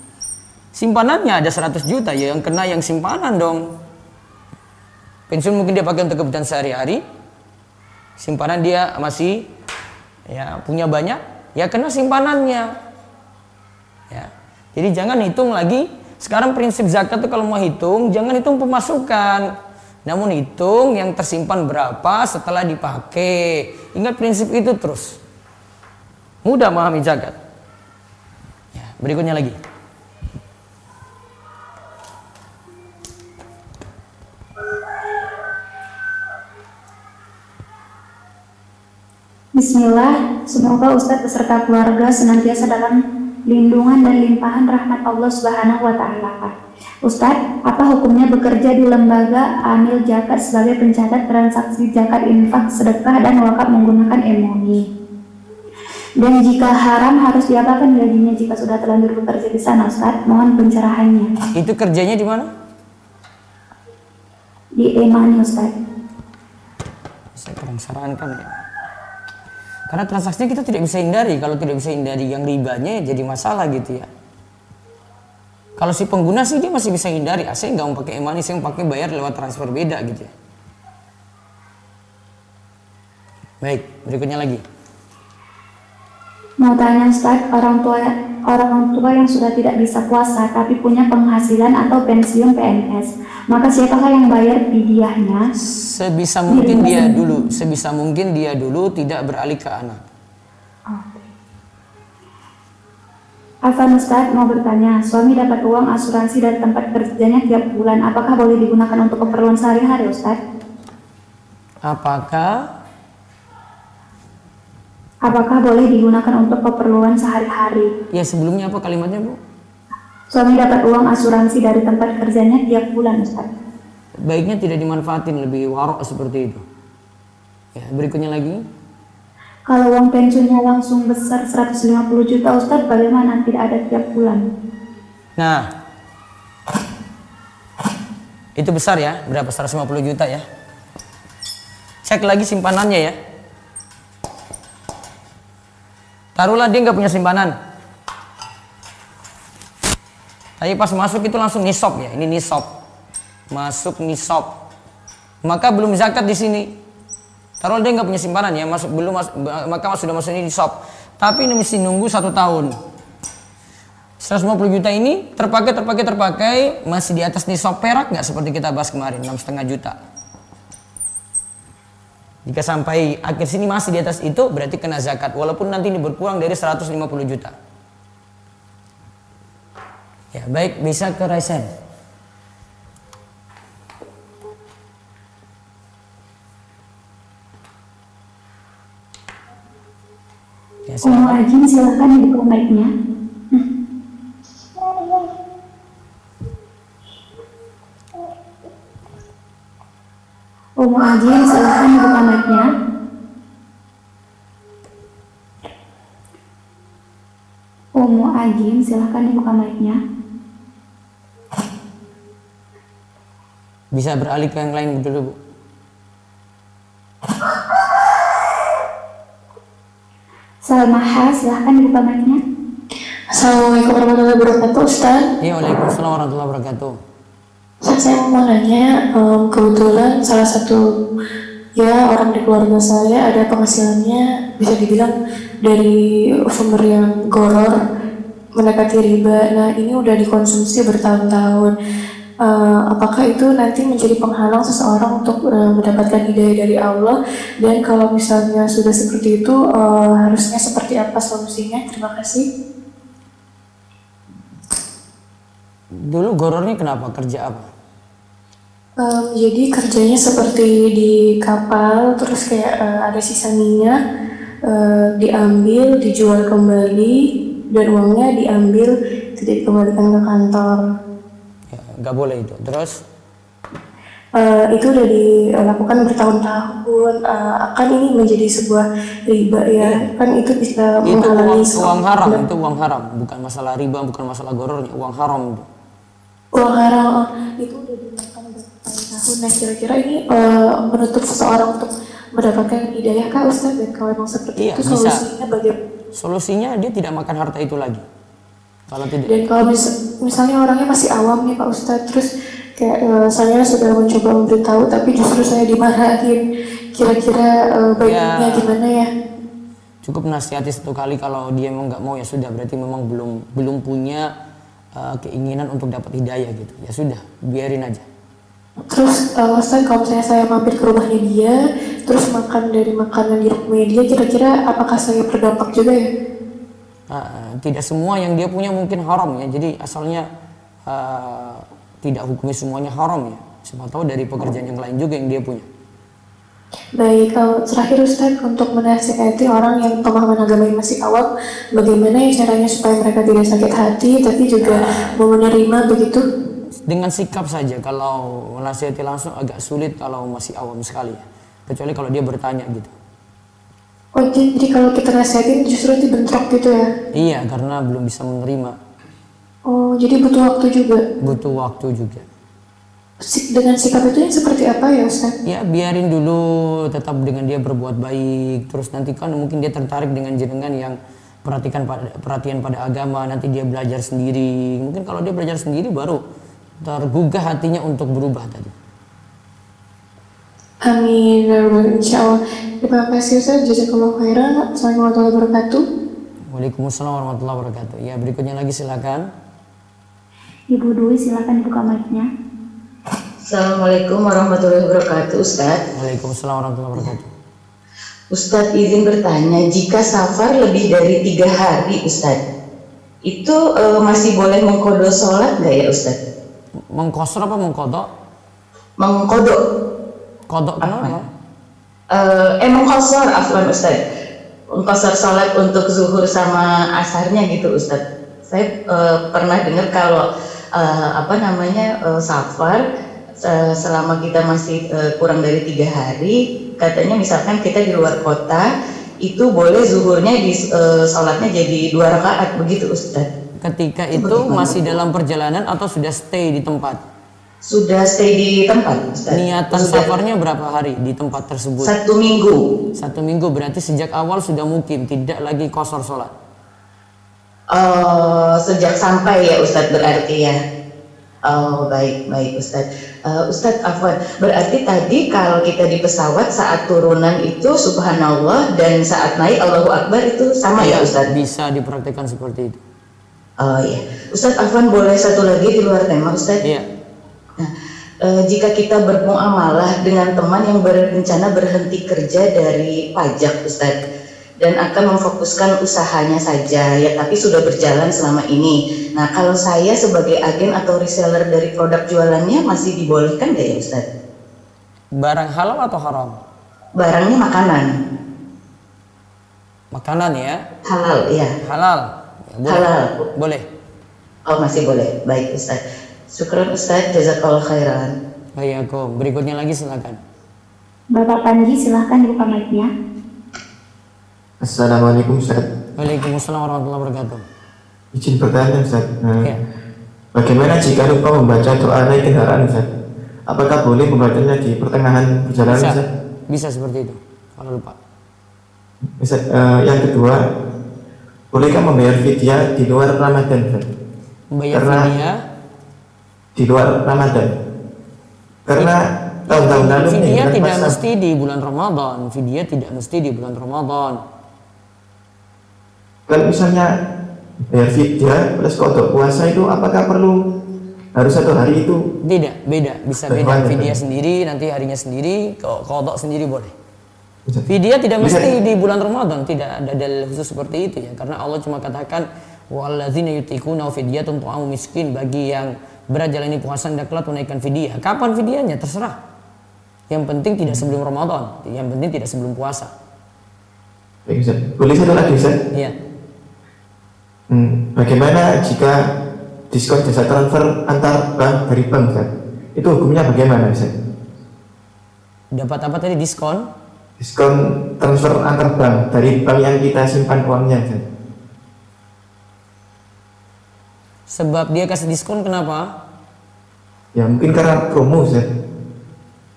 Speaker 1: Simpanannya ada 100 juta, ya yang kena yang simpanan dong. Pensiun mungkin dia pakai untuk kebutuhan sehari-hari. Simpanan dia masih ya punya banyak, ya kena simpanannya. Ya. Jadi jangan hitung lagi. Sekarang prinsip zakat itu kalau mau hitung, jangan hitung pemasukan. Namun hitung yang tersimpan berapa setelah dipakai. Ingat prinsip itu terus. Mudah memahami zakat. Ya, berikutnya lagi.
Speaker 3: Bismillah, semoga Ustadz beserta keluarga senantiasa dalam lindungan dan limpahan rahmat Allah Subhanahu wa Ta'ala. Ustadz, apa hukumnya bekerja di lembaga amil zakat sebagai pencatat transaksi zakat, infak, sedekah, dan wakaf menggunakan e-money? Dan jika haram harus diapakan gajinya jika sudah terlanjur bekerja di sana, Ustadz? Mohon pencerahannya.
Speaker 1: Itu kerjanya di mana?
Speaker 3: Di e-money, Ustadz.
Speaker 1: Saya kurang sarankan ya. Karena transaksinya kita tidak bisa hindari. Kalau tidak bisa hindari yang ribanya ya jadi masalah gitu ya. Kalau si pengguna sih dia masih bisa hindari. Saya nggak mau pakai e-money, saya mau pakai bayar lewat transfer beda gitu ya. Baik, berikutnya lagi.
Speaker 3: Mau tanya Ustadz, orang tua yang sudah tidak bisa puasa tapi punya penghasilan atau pensiun PNS, maka siapakah yang bayar fidyahnya?
Speaker 1: Sebisa mungkin dia dulu tidak beralih ke anak.
Speaker 3: Afan Ustadz mau bertanya, suami dapat uang asuransi dari tempat kerjanya tiap bulan, apakah boleh digunakan untuk keperluan sehari-hari Ustadz? Apakah boleh digunakan untuk keperluan sehari-hari?
Speaker 1: Ya, sebelumnya apa kalimatnya, Bu?
Speaker 3: Suami dapat uang asuransi dari tempat kerjanya tiap bulan, Ustaz.
Speaker 1: Baiknya tidak dimanfaatin, lebih warok seperti itu. Ya, berikutnya lagi.
Speaker 3: Kalau uang pensiunnya langsung besar 150 juta, Ustaz, bagaimana tidak ada tiap bulan?
Speaker 1: Nah, itu besar ya, berapa? 150 juta ya. Cek lagi simpanannya ya. Taruhlah dia nggak punya simpanan. Tapi pas masuk itu langsung nisab ya. Ini nisab. masuk nisab, maka belum zakat di sini. Taruh dia nggak punya simpanan ya, maka sudah masuk ini nisab. Tapi ini mesti nunggu 1 tahun. 150 juta ini terpakai masih di atas nisab perak nggak, seperti kita bahas kemarin 6,5 juta. Jika sampai akhir sini masih di atas itu, berarti kena zakat walaupun nanti ini berkurang dari 150 juta. Ya, baik, bisa ke Raisen. Ya,
Speaker 3: Ajin, silakan dibuka mic-nya. Ajin, silakan dibuka mic-nya. Ajin, silakan dibuka mic-nya.
Speaker 1: Bisa beralih ke yang lain dulu, Bu.
Speaker 3: Salmaha, silahkan dibuka mic-nya.
Speaker 4: Assalamualaikum warahmatullahi wabarakatuh, Ustaz.
Speaker 1: Ya, waalaikumsalam warahmatullahi wabarakatuh.
Speaker 4: Saya mau nanya, kebetulan salah satu orang di keluarga saya ada penghasilannya bisa dibilang dari sumber yang goror mendekati riba. Nah, ini udah dikonsumsi bertahun-tahun. Apakah itu nanti menjadi penghalang seseorang untuk mendapatkan hidayah dari Allah, dan kalau misalnya sudah seperti itu harusnya seperti apa solusinya? Terima kasih.
Speaker 1: Dulu gorornya kenapa? Kerja apa?
Speaker 4: Jadi kerjanya seperti di kapal, terus kayak ada sisa minyak diambil, dijual kembali, dan uangnya diambil tidak dikembalikan ke kantor.
Speaker 1: Nggak boleh itu. Terus?
Speaker 4: Itu udah dilakukan bertahun-tahun. Akan ini menjadi sebuah riba ya? Kan itu bisa menghalangi
Speaker 1: uang haram. Itu uang haram, bukan masalah riba, bukan masalah gorornya. Uang haram itu.
Speaker 4: Uang haram itu udah dilakukan bertahun-tahun. Nah, kira-kira ini menutup seseorang untuk mendapatkan hidayah kah, Ustaz? Dan kalau memang seperti itu, solusinya bagaimana?
Speaker 1: Solusinya dia tidak makan harta itu lagi. Kalau tidak.
Speaker 4: Dan kalau misalnya orangnya masih awam nih Pak Ustadz, terus kayak saya sudah mencoba memberitahu tapi justru saya dimarahin, kira-kira baiknya gimana ya?
Speaker 1: Cukup nasihati 1 kali, kalau dia memang nggak mau ya sudah, berarti memang belum punya keinginan untuk dapat hidayah gitu. Ya sudah, biarin aja.
Speaker 4: Terus Ustadz, kalau misalnya saya mampir ke rumahnya dia, terus makan dari makanan di rumahnya dia, kira-kira apakah saya berdampak juga ya?
Speaker 1: Tidak semua yang dia punya mungkin haram ya, jadi asalnya tidak hukumi semuanya haram ya, siapa tahu dari pekerjaan yang lain juga yang dia punya.
Speaker 4: Baik, terakhir Ustaz, untuk menasihati orang yang pemahaman agama yang masih awam, bagaimana ya caranya supaya mereka tidak sakit hati tapi juga mau menerima begitu?
Speaker 1: Dengan sikap saja. Kalau menasihati langsung agak sulit kalau masih awam sekali ya, kecuali kalau dia bertanya gitu.
Speaker 4: Oh, jadi kalau kita nasihatin justru nanti bentrok gitu ya?
Speaker 1: Iya, karena belum bisa menerima.
Speaker 4: Oh, jadi butuh waktu juga?
Speaker 1: Butuh waktu juga.
Speaker 4: Dengan sikap itu yang seperti apa ya Ustaz?
Speaker 1: Ya, biarin dulu, tetap dengan dia berbuat baik. Terus nanti kan mungkin dia tertarik dengan jenengan yang perhatian pada agama. Nanti dia belajar sendiri. Mungkin kalau dia belajar sendiri baru tergugah hatinya untuk berubah tadi.
Speaker 4: Amin, insyaallah. Terima kasih Ustaz, jazakallahu khairan. Assalamualaikum warahmatullahi wabarakatuh.
Speaker 1: Waalaikumsalam warahmatullahi wabarakatuh. Ya, berikutnya lagi silakan.
Speaker 3: Ibu Dwi, silakan dibuka mic-nya.
Speaker 5: Assalamualaikum warahmatullahi wabarakatuh, Ustaz.
Speaker 1: Waalaikumsalam warahmatullahi wabarakatuh.
Speaker 5: Ustaz, izin bertanya, jika safar lebih dari 3 hari, Ustaz, itu masih boleh mengkodok sholat nggak ya, Ustaz?
Speaker 1: Mengkosor apa mengkodok?
Speaker 5: Mengkodok.
Speaker 1: Kodok kenapa?
Speaker 5: Mengkosor, afwan Ustaz. Mengkosor sholat untuk zuhur sama asarnya gitu, Ustaz. Saya pernah dengar kalau safar selama kita masih kurang dari 3 hari, katanya misalkan kita di luar kota, itu boleh zuhurnya di sholatnya jadi 2 rakaat begitu, Ustaz.
Speaker 1: Ketika itu masih dalam perjalanan atau sudah stay di tempat?
Speaker 5: Sudah stay di tempat, Ustaz.
Speaker 1: Niatan safarnya berapa hari di tempat tersebut?
Speaker 5: 1 minggu.
Speaker 1: 1 minggu, berarti sejak awal sudah mukim, tidak lagi kosor sholat.
Speaker 5: Sejak sampai ya Ustaz berarti ya. Oh, baik Ustaz. Ustadz Afwan, berarti tadi kalau kita di pesawat saat turunan itu subhanallah dan saat naik Allahu Akbar itu sama ya Ustadz?
Speaker 1: Bisa dipraktikkan seperti itu.
Speaker 5: Oh iya, Ustadz Afwan boleh satu lagi di luar tema Ustadz?
Speaker 1: Iya.
Speaker 5: Nah, jika kita bermuamalah dengan teman yang berencana berhenti kerja dari pajak Ustadz dan akan memfokuskan usahanya saja ya, tapi sudah berjalan selama ini. Nah, kalau saya sebagai agen atau reseller dari produk jualannya masih dibolehkan nggak ya Ustadz?
Speaker 1: Barang halal atau haram?
Speaker 5: Barangnya makanan.
Speaker 1: Makanan ya?
Speaker 5: Halal ya.
Speaker 1: Halal. Ya, boleh.
Speaker 5: Halal.
Speaker 1: Boleh.
Speaker 5: Oh masih boleh. Baik Ustadz. Syukran Ustadz. Jazakallah khairan.
Speaker 1: Baik, aku. Berikutnya lagi silakan.
Speaker 3: Bapak Panji, silahkan dibuka mic-nya.
Speaker 6: Assalamualaikum Ustaz.
Speaker 1: Waalaikumsalam warahmatullahi wabarakatuh.
Speaker 6: Izin bertanya Ustaz.
Speaker 1: Ya.
Speaker 6: Bagaimana jika lupa membaca doa naik kendaraan Ustaz? Apakah boleh membacanya di pertengahan perjalanan
Speaker 1: Bisa.
Speaker 6: Ustaz?
Speaker 1: Bisa seperti itu. Kalau lupa.
Speaker 6: Ustaz, yang kedua, bolehkah membayar fidyah di luar Ramadan Ustaz?
Speaker 1: Membayar
Speaker 6: Karena
Speaker 1: fidyah
Speaker 6: di luar Ramadan. Karena tahun-tahun lalu
Speaker 1: fidyah
Speaker 6: kan
Speaker 1: tidak
Speaker 6: masa-
Speaker 1: mesti di bulan Ramadan. Fidyah tidak mesti di bulan Ramadan.
Speaker 6: Kalau misalnya bayar fidyah plus kodok puasa itu apakah perlu harus satu hari itu?
Speaker 1: Tidak, beda. Bisa beda.
Speaker 6: Bagaimana,
Speaker 1: Fidyah
Speaker 6: Ustaz?
Speaker 1: sendiri, nanti harinya sendiri, kodok sendiri boleh.
Speaker 6: Ustaz?
Speaker 1: Fidyah tidak
Speaker 6: Bisa-
Speaker 1: mesti di bulan Ramadan, tidak ada dalil khusus seperti itu ya. Karena Allah cuma katakan walladzina yutiquna fidyatun ta'amu miskin, bagi yang berat jalani puasa hendaklah tunaikan fidyah. Kapan fidyahnya? Terserah. Yang penting tidak sebelum Ramadan, yang penting tidak sebelum puasa.
Speaker 6: Baik, Ustaz. Boleh satu lagi Ustaz?
Speaker 1: Iya.
Speaker 6: Bagaimana jika diskon jasa transfer antar bank dari bank Ustaz? Itu hukumnya bagaimana Ustaz?
Speaker 1: Dapat apa tadi, diskon?
Speaker 6: Diskon transfer antar bank dari bank yang kita simpan uangnya Ustaz.
Speaker 1: Sebab dia kasih diskon kenapa?
Speaker 6: Ya mungkin karena promo Ustaz.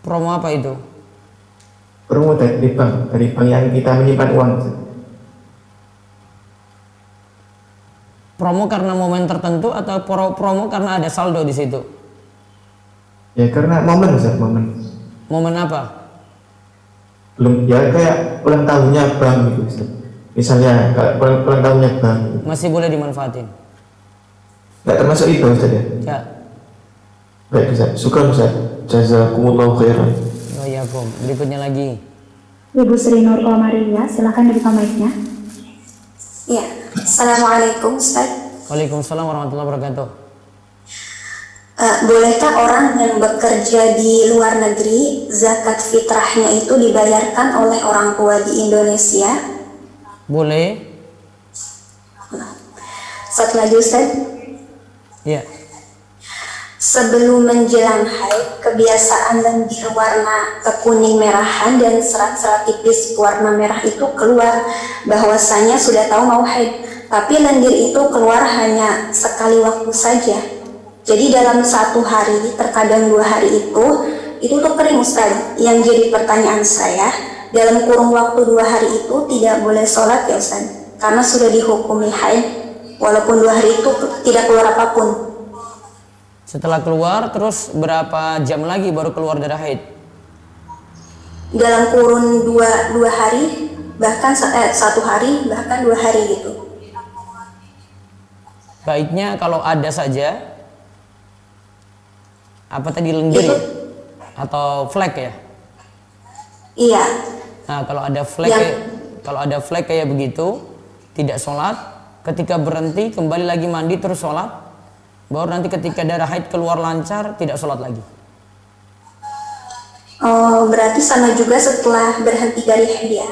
Speaker 1: Promo apa itu?
Speaker 6: Promo dari bank yang kita menyimpan uang Ustaz.
Speaker 1: Promo karena momen tertentu atau promo karena ada saldo di situ?
Speaker 6: Ya karena momen Ustaz, momen.
Speaker 1: Momen apa?
Speaker 6: Belum ya kayak ulang tahunnya bank gitu Ustaz. Misalnya kayak ulang tahunnya bank gitu.
Speaker 1: Masih boleh dimanfaatin.
Speaker 6: Nggak termasuk itu Ustaz ya?
Speaker 1: Ya.
Speaker 6: Baik Ustaz, syukur Ustaz. Jazakumullahu khairan.
Speaker 1: Waalaikumsalam. Berikutnya lagi.
Speaker 3: Ibu Sri Nur Maria, silahkan dibuka mic-nya.
Speaker 7: Ya, Assalamualaikum Ustaz.
Speaker 1: Waalaikumsalam warahmatullahi wabarakatuh.
Speaker 7: Bolehkah orang yang bekerja di luar negeri zakat fitrahnya itu dibayarkan oleh orang tua di Indonesia?
Speaker 1: Boleh?
Speaker 7: Satu lagi Ustaz,
Speaker 1: Ya.
Speaker 7: sebelum menjelang haid kebiasaan lendir warna kekuning merahan dan serat-serat tipis warna merah itu keluar, bahwasanya sudah tahu mau haid, tapi lendir itu keluar hanya sekali waktu saja. Jadi dalam 1 hari, terkadang 2 hari itu tuh kering Ustaz. Yang jadi pertanyaan saya, dalam kurun waktu 2 hari itu tidak boleh sholat ya Ustaz, karena sudah dihukumi haid, walaupun 2 hari itu tidak keluar apapun.
Speaker 1: Setelah keluar, terus berapa jam lagi baru keluar darah haid?
Speaker 7: Dalam kurun dua hari, bahkan 1 hari, bahkan 2 hari gitu.
Speaker 1: Baiknya kalau ada saja, apa tadi, lendir ya? Atau flek ya?
Speaker 7: Iya.
Speaker 1: Nah kalau ada flek kayak begitu, tidak sholat, ketika berhenti kembali lagi mandi terus sholat, baru nanti ketika darah haid keluar lancar tidak sholat lagi.
Speaker 7: Oh, berarti sama juga setelah berhenti dari haid ya?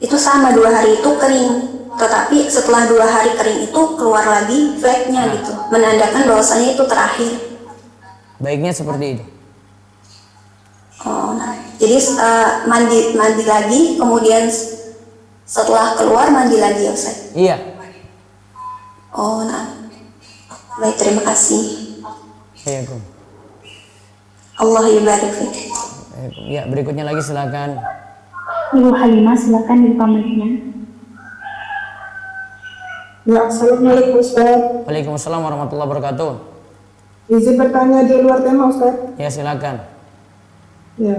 Speaker 7: Itu sama 2 hari itu kering, tetapi setelah 2 hari kering itu keluar lagi fleknya gitu, menandakan bahwasanya itu terakhir.
Speaker 1: Baiknya seperti itu.
Speaker 7: Oh, nah, jadi mandi lagi, kemudian setelah keluar mandi lagi ya Ustaz?
Speaker 1: Iya.
Speaker 7: Oh, nah, baik, terima kasih.
Speaker 1: Iya.
Speaker 7: Allah yubarik fiik.
Speaker 1: Ya, berikutnya lagi silakan.
Speaker 3: Ibu Halimah, silahkan dibuka mic-nya.
Speaker 8: Ya, Assalamualaikum Ustaz.
Speaker 1: Waalaikumsalam warahmatullahi wabarakatuh.
Speaker 8: Izin bertanya di luar tema, Ustaz.
Speaker 1: Ya, silakan.
Speaker 8: Ya,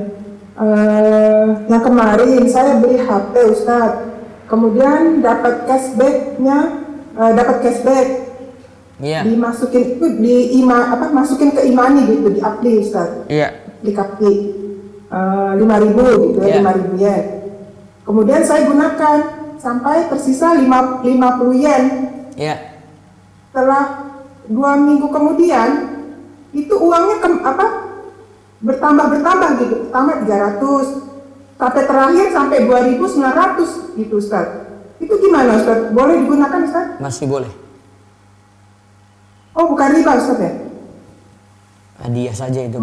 Speaker 8: yang kemarin saya beli HP, Ustaz. Kemudian dapat dapat cashback.
Speaker 1: Iya.
Speaker 8: Dimasukin itu masukin ke Imani gitu, di Apli, Ustaz.
Speaker 1: Iya.
Speaker 8: Di Kapli. 5.000 gitu ya, 5.000 yen. Kemudian saya gunakan sampai tersisa 50 yen.
Speaker 1: Iya.
Speaker 8: Setelah 2 minggu kemudian itu uangnya bertambah gitu, pertama 300 sampai terakhir sampai 2.900 gitu, Ustaz. Itu gimana, Ustaz? Boleh digunakan, Ustaz?
Speaker 1: Masih boleh.
Speaker 8: Oh, bukan riba, Ustaz ya?
Speaker 1: Hadiah saja itu.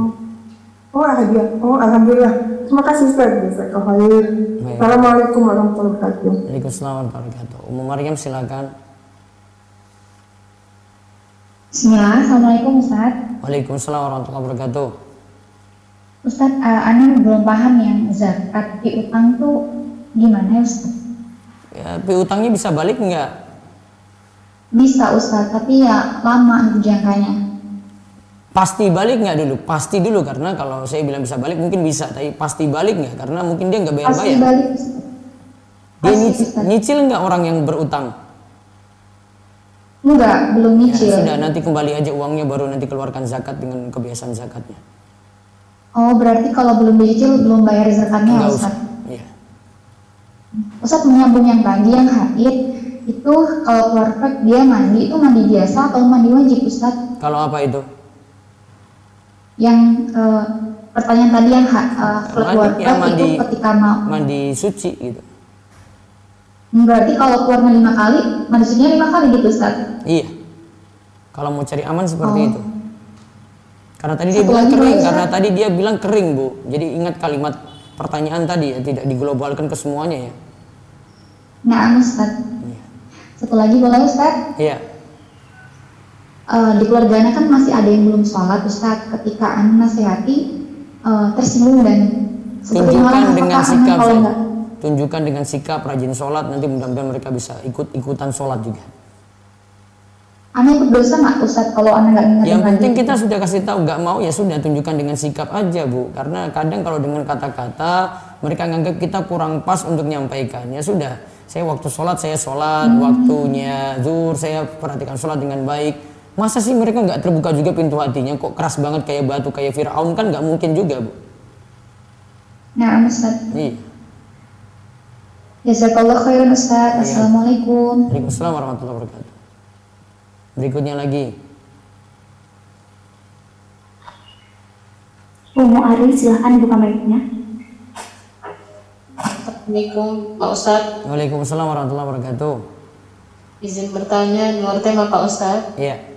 Speaker 8: Oh, hadiah. Oh, alhamdulillah. Terima kasih, Ustaz. Assalamualaikum warahmatullahi wabarakatuh.
Speaker 1: Waalaikumsalam warahmatullahi wabarakatuh. Ummu Maryam, silakan.
Speaker 3: Bismillah, Assalamualaikum Ustaz.
Speaker 1: Waalaikumsalam warahmatullahi wabarakatuh.
Speaker 3: Ustaz, Ana belum paham yang zakat piutang tuh gimana ya, Ustaz?
Speaker 1: Ya, piutangnya bisa balik nggak?
Speaker 3: Bisa, Ustaz, tapi ya lama jangkanya.
Speaker 1: Pasti balik nggak dulu? Pasti dulu, karena kalau saya bilang bisa balik mungkin bisa, tapi pasti balik nggak? Karena mungkin dia nggak
Speaker 3: Pasti
Speaker 1: bayar-bayar.
Speaker 3: balik, Ustaz.
Speaker 1: Dia
Speaker 3: Pasti, Ustaz.
Speaker 1: nyicil nggak orang yang berutang?
Speaker 3: Enggak, belum
Speaker 1: Ya,
Speaker 3: nyicil.
Speaker 1: sudah, nanti kembali aja uangnya, baru nanti keluarkan zakat dengan kebiasaan zakatnya.
Speaker 3: Oh, berarti kalau belum dicicil belum bayar zakatnya,
Speaker 1: Nggak
Speaker 3: Ustaz.
Speaker 1: usah. Iya.
Speaker 3: Ustaz, menyambung yang tadi yang haid itu kalau keluar fek dia mandi itu mandi biasa atau mandi wajib, Ustaz?
Speaker 1: Kalau apa itu?
Speaker 3: Yang pertanyaan tadi yang keluar
Speaker 1: Ya,
Speaker 3: fek itu ketika mau
Speaker 1: mandi suci gitu.
Speaker 3: berarti kalau keluarnya 5 kali mandi sucinya 5 kali gitu, Ustaz?
Speaker 1: Iya. Kalau mau cari aman seperti itu. Karena tadi dia
Speaker 3: Satu
Speaker 1: bilang
Speaker 3: lagi
Speaker 1: kering,
Speaker 3: boleh,
Speaker 1: karena
Speaker 3: Ustaz?
Speaker 1: tadi dia bilang kering, Bu. Jadi ingat kalimat pertanyaan tadi ya, tidak diglobalkan ke semuanya ya.
Speaker 3: Nah, Ustaz.
Speaker 1: Iya.
Speaker 3: Satu lagi boleh, Ustaz?
Speaker 1: Iya.
Speaker 3: Di keluarga Ana kan masih ada yang belum sholat, Ustaz. Ketika Ana nasihati tersinggung dan seperti
Speaker 1: Tunjukkan
Speaker 3: malah
Speaker 1: dengan
Speaker 3: apakah
Speaker 1: sikap,
Speaker 3: kalau enggak
Speaker 1: tunjukkan dengan sikap rajin sholat, nanti mudah-mudahan mereka bisa ikut-ikutan sholat juga.
Speaker 3: Ana ikut dosa nggak, Ustaz, kalau Ana nggak ingat?
Speaker 1: Yang penting kita sudah kasih tahu, nggak mau ya sudah, tunjukkan dengan sikap aja, Bu. Karena kadang kalau dengan kata-kata mereka nganggap kita kurang pas untuk menyampaikannya. Sudah, saya waktu sholat saya sholat, waktunya zuhur saya perhatikan sholat dengan baik. Masa sih mereka nggak terbuka juga pintu hatinya? Kok keras banget kayak batu kayak Fir'aun? Kan nggak mungkin juga, Bu.
Speaker 3: Nah, Ustaz.
Speaker 1: Iya.
Speaker 3: Jazakallah khairan, Ustaz. Assalamualaikum.
Speaker 1: Waalaikumsalam warahmatullahi wabarakatuh. Berikutnya lagi.
Speaker 3: Ummu Ari, silahkan buka mic-nya.
Speaker 5: Assalamualaikum Pak Ustadz.
Speaker 1: Waalaikumsalam warahmatullahi wabarakatuh.
Speaker 5: Izin bertanya di luar tema Pak Ustadz.
Speaker 1: Iya.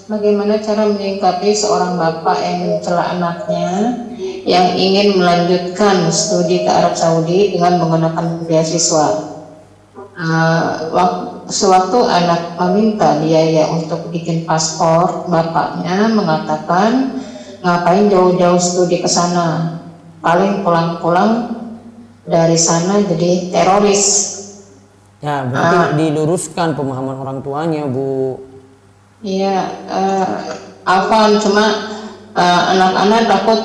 Speaker 5: Bagaimana cara menyikapi seorang bapak yang mencela anaknya yang ingin melanjutkan studi ke Arab Saudi dengan menggunakan beasiswa? Sewaktu anak meminta biaya untuk bikin paspor, bapaknya mengatakan ngapain jauh-jauh studi ke sana, paling pulang-pulang dari sana jadi teroris.
Speaker 1: Ya, berarti diluruskan pemahaman orang tuanya, Bu.
Speaker 5: Iya, Afwan, cuma anak-anak takut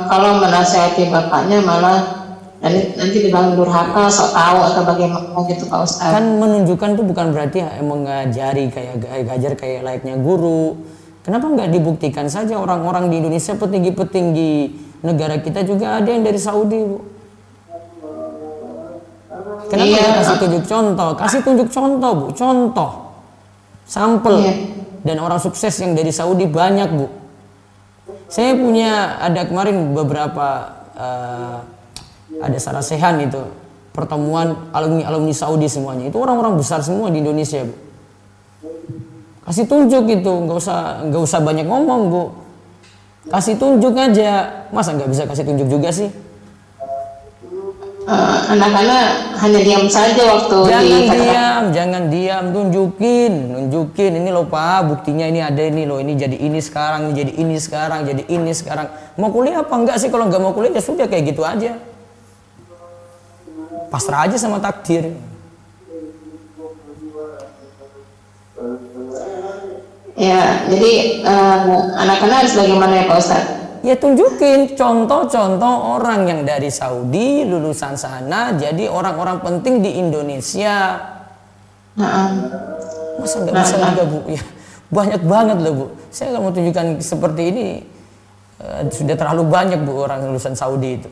Speaker 5: kalau menasihati bapaknya malah nanti dibilang durhaka, sok tahu atau bagaimana gitu, Pak Ustadz.
Speaker 1: Kan menunjukkan tuh bukan berarti mengajari kayak ngajar kayak layaknya guru. Kenapa nggak dibuktikan saja orang-orang di Indonesia, petinggi-petinggi negara kita juga ada yang dari Saudi, Bu. Kenapa nggak kasih tunjuk contoh? Kasih tunjuk contoh, Bu. Contoh. Sampel. Dan orang sukses yang dari Saudi banyak, Bu. Saya punya, ada kemarin beberapa ada sarasehan itu, pertemuan alumni Saudi semuanya. Itu orang-orang besar semua di Indonesia, Bu. Kasih tunjuk itu, nggak usah banyak ngomong, Bu. Kasih tunjuk aja. Masa nggak bisa kasih tunjuk juga sih?
Speaker 5: Anak-anak hanya diam saja waktu
Speaker 1: jangan diam, nunjukin ini loh Pak, buktinya ini ada ini loh, ini jadi ini sekarang, ini jadi ini sekarang, jadi ini sekarang. Mau kuliah apa enggak sih? Kalau nggak mau kuliah ya sudah kayak gitu aja, pasrah aja sama takdir.
Speaker 4: Ya, jadi anak-anak harus bagaimana ya Pak Ustadz?
Speaker 1: Ya tunjukin contoh-contoh orang yang dari Saudi lulusan sana jadi orang-orang penting di Indonesia. Masa nggak bisa juga Bu? Ya, banyak banget loh Bu. Saya nggak mau tunjukkan seperti ini. Sudah terlalu banyak Bu orang lulusan Saudi itu.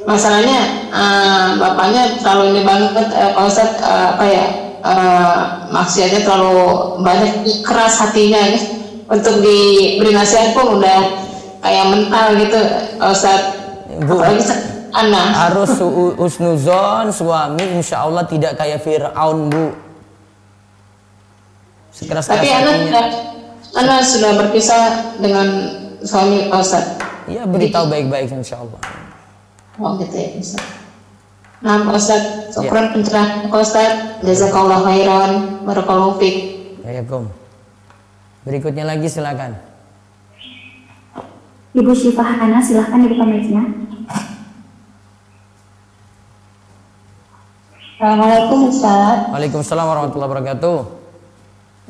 Speaker 4: Masalahnya bapaknya terlalu ini banget Pak Ustadz, maksudnya terlalu banyak, keras hatinya ya. Untuk diberi nasihat pun udah kayak mental gitu Ustadz.
Speaker 1: Bu,
Speaker 4: apalagi anak
Speaker 1: harus husnuzon suami, insya Allah tidak kayak Fir'aun Bu.
Speaker 4: Tapi anak sudah berpisah dengan suami Pak Ustadz.
Speaker 1: Ya beritahu baik-baik insya Allah.
Speaker 4: Oh gitu ya Ustadz. Nah Pak Ustadz, syukuran pencerahan Pak Ustadz. Jazakallah khairan, barakallahu fiik.
Speaker 1: Waalaikumsalam. Berikutnya lagi silakan.
Speaker 3: Ibu Syifah Hana, silahkan dibuka mic-nya.
Speaker 9: Assalamualaikum Ustaz.
Speaker 1: Waalaikumsalam warahmatullahi wabarakatuh.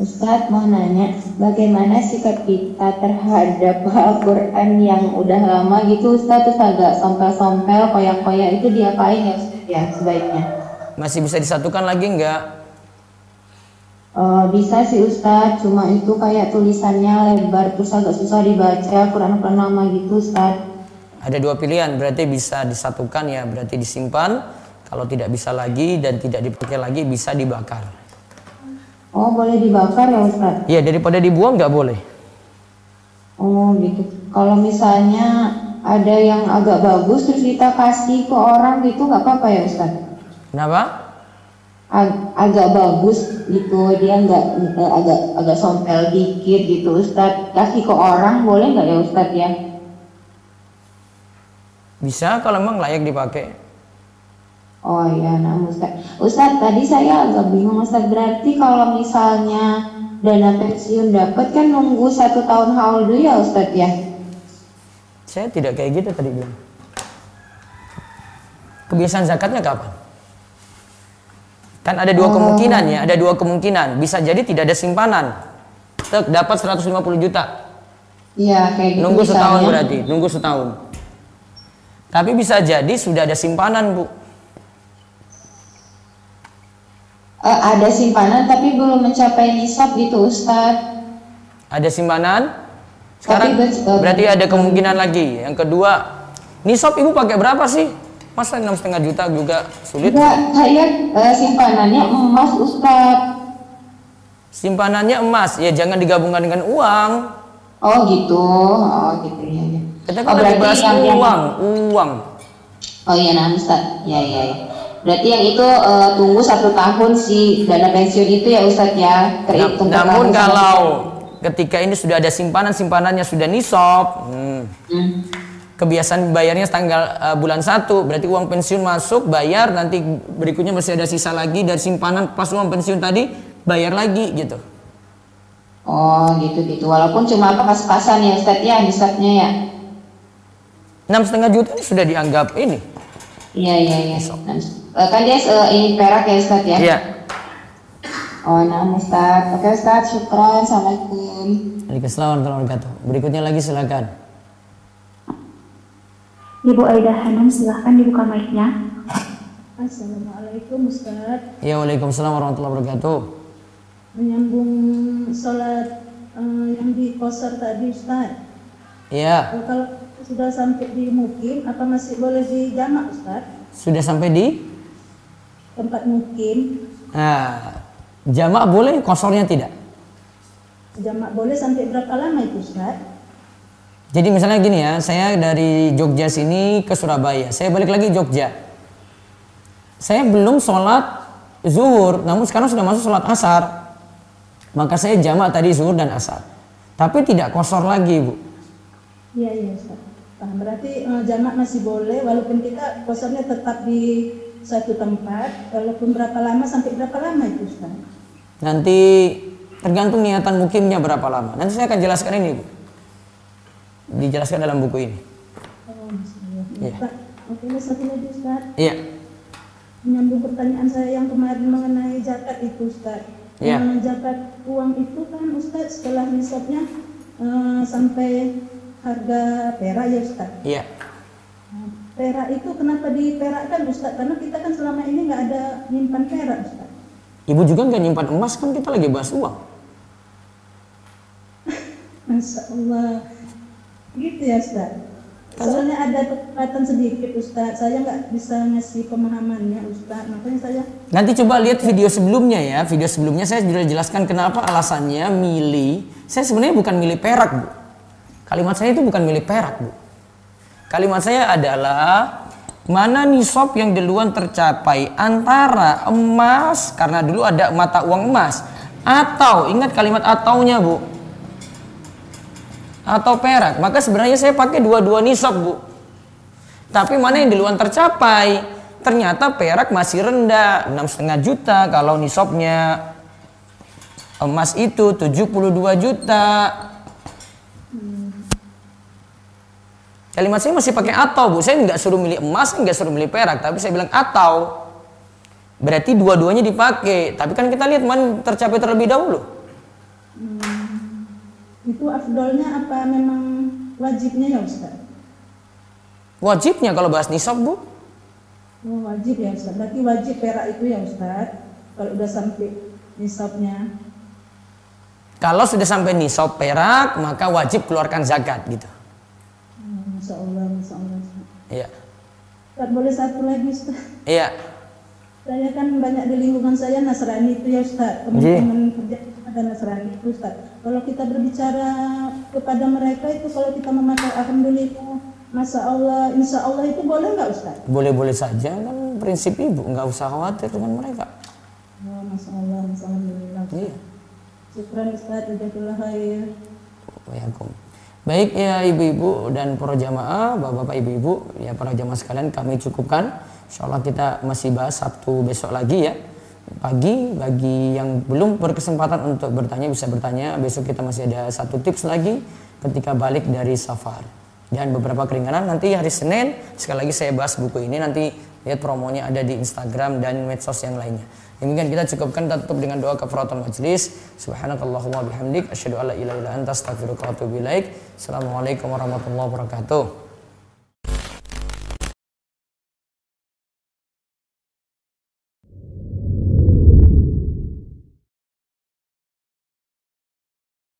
Speaker 9: Ustaz mau nanya, bagaimana sikap kita terhadap Al-Quran yang udah lama gitu Ustaz, terus agak sompel-sompel, koyak-koyak, itu diapain ya Ustaz ya sebaiknya?
Speaker 1: Masih bisa disatukan lagi enggak?
Speaker 9: Bisa sih Ustaz, cuma itu kayak tulisannya lebar terus agak susah dibaca, Quran-Quran lama gitu Ustaz.
Speaker 1: Ada dua pilihan, berarti bisa disatukan ya, berarti disimpan. Kalau tidak bisa lagi dan tidak dipakai lagi bisa dibakar.
Speaker 9: Oh boleh dibakar ya Ustaz?
Speaker 1: Iya, daripada dibuang nggak boleh.
Speaker 9: Oh gitu. Kalau misalnya ada yang agak bagus terus kita kasih ke orang gitu nggak apa-apa ya Ustaz?
Speaker 1: Kenapa?
Speaker 9: Agak bagus gitu, dia nggak agak sompel dikit gitu Ustaz, kasih ke orang boleh nggak ya Ustaz ya?
Speaker 1: Bisa kalau memang layak dipakai.
Speaker 9: Oh iya, nah Ustaz tadi saya agak bingung Ustaz, berarti kalau misalnya dana pensiun dapat kan nunggu 1 tahun haul dulu ya Ustaz ya?
Speaker 1: Saya tidak kayak gitu tadi bilang. Kebiasaan zakatnya kapan? Kan ada dua kemungkinan ya, ada dua kemungkinan. Bisa jadi tidak ada simpanan. Dapat 150 juta.
Speaker 9: Iya, kayak gitu.
Speaker 1: Nunggu setahun berarti, nunggu setahun. Tapi bisa jadi sudah ada simpanan, Bu.
Speaker 9: Ada simpanan tapi belum mencapai nisab gitu Ustaz.
Speaker 1: Ada simpanan? Sekarang berarti ada kemungkinan lagi. Yang kedua, nisab Ibu pakai berapa sih? Masa 6,5 juta juga sulit?
Speaker 9: Enggak, saya simpanannya emas Ustaz.
Speaker 1: Simpanannya emas, ya jangan digabungkan dengan uang.
Speaker 9: Oh gitu ya.
Speaker 1: Kita kan lagi bahas uang.
Speaker 9: Oh iya nah Ustaz, ya. Berarti yang itu tunggu 1 tahun si dana pensiun itu ya Ustaz ya.
Speaker 1: Namun kalau ketika ini sudah ada simpanannya sudah nisab, kebiasaan bayarnya tanggal bulan 1, berarti uang pensiun masuk bayar, nanti berikutnya masih ada sisa lagi dari simpanan pas uang pensiun tadi bayar lagi gitu.
Speaker 9: Oh gitu walaupun cuma pas-pasan ya Ustaz ya nisabnya ya.
Speaker 1: 6,5 juta ini sudah dianggap ini.
Speaker 9: Iya. Kan dia ini perak ya Ustaz ya.
Speaker 1: Iya.
Speaker 9: Oh nah Ustaz. Oke Ustaz, syukran. Assalamualaikum.
Speaker 1: Waalaikumsalam warahmatullahi wabarakatuh. Berikutnya lagi silakan.
Speaker 3: Ibu Aida Hanum, silahkan dibuka mic-nya.
Speaker 10: Assalamualaikum Ustaz.
Speaker 1: Ya, waalaikumsalam warahmatullahi wabarakatuh.
Speaker 10: Menyambung sholat yang di qasar tadi Ustaz.
Speaker 1: Iya.
Speaker 10: Kalau sudah sampai di mukim, apa masih boleh di jamak Ustaz?
Speaker 1: Sudah sampai di
Speaker 10: tempat mukim.
Speaker 1: Nah, jamak boleh, qasornya tidak.
Speaker 10: Jamak boleh sampai berapa lama itu Ustaz?
Speaker 1: Jadi misalnya gini ya, saya dari Jogja sini ke Surabaya, saya balik lagi Jogja. Saya belum sholat zuhur, namun sekarang sudah masuk sholat asar. Maka saya jamak tadi zuhur dan asar. Tapi tidak qasar lagi, Bu.
Speaker 10: Iya Ustaz. Paham, berarti jamak masih boleh, walaupun kita qasarnya tetap di satu tempat, walaupun berapa lama sampai berapa lama itu Ustaz?
Speaker 1: Nanti tergantung niatan mukimnya berapa lama. Nanti saya akan jelaskan ini, Bu. Dijelaskan dalam buku ini.
Speaker 10: Iya. Oke, satu lagi Ustaz.
Speaker 1: Iya.
Speaker 10: Menyambung pertanyaan saya yang kemarin mengenai zakat itu Ustaz. Zakat uang itu kan Ustaz setelah nisabnya sampai harga perak ya Ustaz.
Speaker 1: Iya.
Speaker 10: Perak itu kenapa diperakkan Ustaz? Karena kita kan selama ini nggak ada nyimpan perak Ustaz.
Speaker 1: Ibu juga nggak nyimpan emas, kan kita lagi bahas uang.
Speaker 10: Masya Allah. Gitu ya Ustaz. Soalnya ada kekuatan sedikit Ustaz. Saya nggak bisa ngasih pemahamannya Ustaz. Makanya saya
Speaker 1: nanti coba lihat video sebelumnya ya. Video sebelumnya saya sudah jelaskan kenapa alasannya milih. Saya sebenarnya bukan milih perak, Bu. Kalimat saya itu bukan milih perak, Bu. Kalimat saya adalah mana nisab yang duluan tercapai antara emas, karena dulu ada mata uang emas, atau ingat kalimat ataunya, Bu, atau perak. Maka sebenarnya saya pakai dua-dua nisab, Bu. Tapi mana yang duluan tercapai? Ternyata perak masih rendah, 6,5 juta kalau nisabnya. Emas itu 72 juta. Kalimat saya masih pakai atau, Bu. Saya nggak suruh milih emas, nggak suruh milih perak, tapi saya bilang atau. Berarti dua-duanya dipakai. Tapi kan kita lihat mana tercapai terlebih dahulu.
Speaker 10: itu afdolnya apa memang wajibnya ya Ustaz?
Speaker 1: Wajibnya kalau bahas nisab, Bu.
Speaker 10: Oh, wajib ya Ustaz. Berarti wajib perak itu ya Ustaz. Kalau udah sampai nisabnya.
Speaker 1: Kalau sudah sampai nisab perak, maka wajib keluarkan zakat gitu.
Speaker 10: Masya Allah, Masya Allah.
Speaker 1: Iya.
Speaker 10: Ustaz, boleh satu lagi Ustaz?
Speaker 1: Iya.
Speaker 10: Saya kan banyak di lingkungan saya Nasrani itu ya Ustaz. Teman-teman kerja ada Nasrani itu Ustaz. Kalau kita berbicara kepada mereka itu, kalau kita memakai alhamdulillah, Masya Allah, Insya Allah itu boleh nggak Ustaz?
Speaker 1: Boleh-boleh saja, kan prinsip Ibu, nggak usah khawatir dengan mereka.
Speaker 10: Oh, Masya Allah, Masya Allah.
Speaker 1: Iya.
Speaker 10: Syukran Ustaz, jazakallah khair.
Speaker 1: Waalaikumsalam. Baik ya ibu-ibu dan para jamaah, bapak-bapak, ibu-ibu, ya para jamaah sekalian, kami cukupkan. Insyaallah kita masih bahas Sabtu besok lagi ya. Pagi, bagi yang belum berkesempatan untuk bertanya bisa bertanya. Besok kita masih ada satu tips lagi ketika balik dari safar. Dan beberapa keringanan nanti hari Senin, sekali lagi saya bahas buku ini, nanti lihat promonya ada di Instagram dan medsos yang lainnya. Demikian kita cukupkan, kita tutup dengan doa kafaratul majlis. Subhanakallahumma bihamdik, asyhadu alla ilaha illa anta, astaghfiruka wa atubu ilaik. Assalamualaikum warahmatullahi wabarakatuh.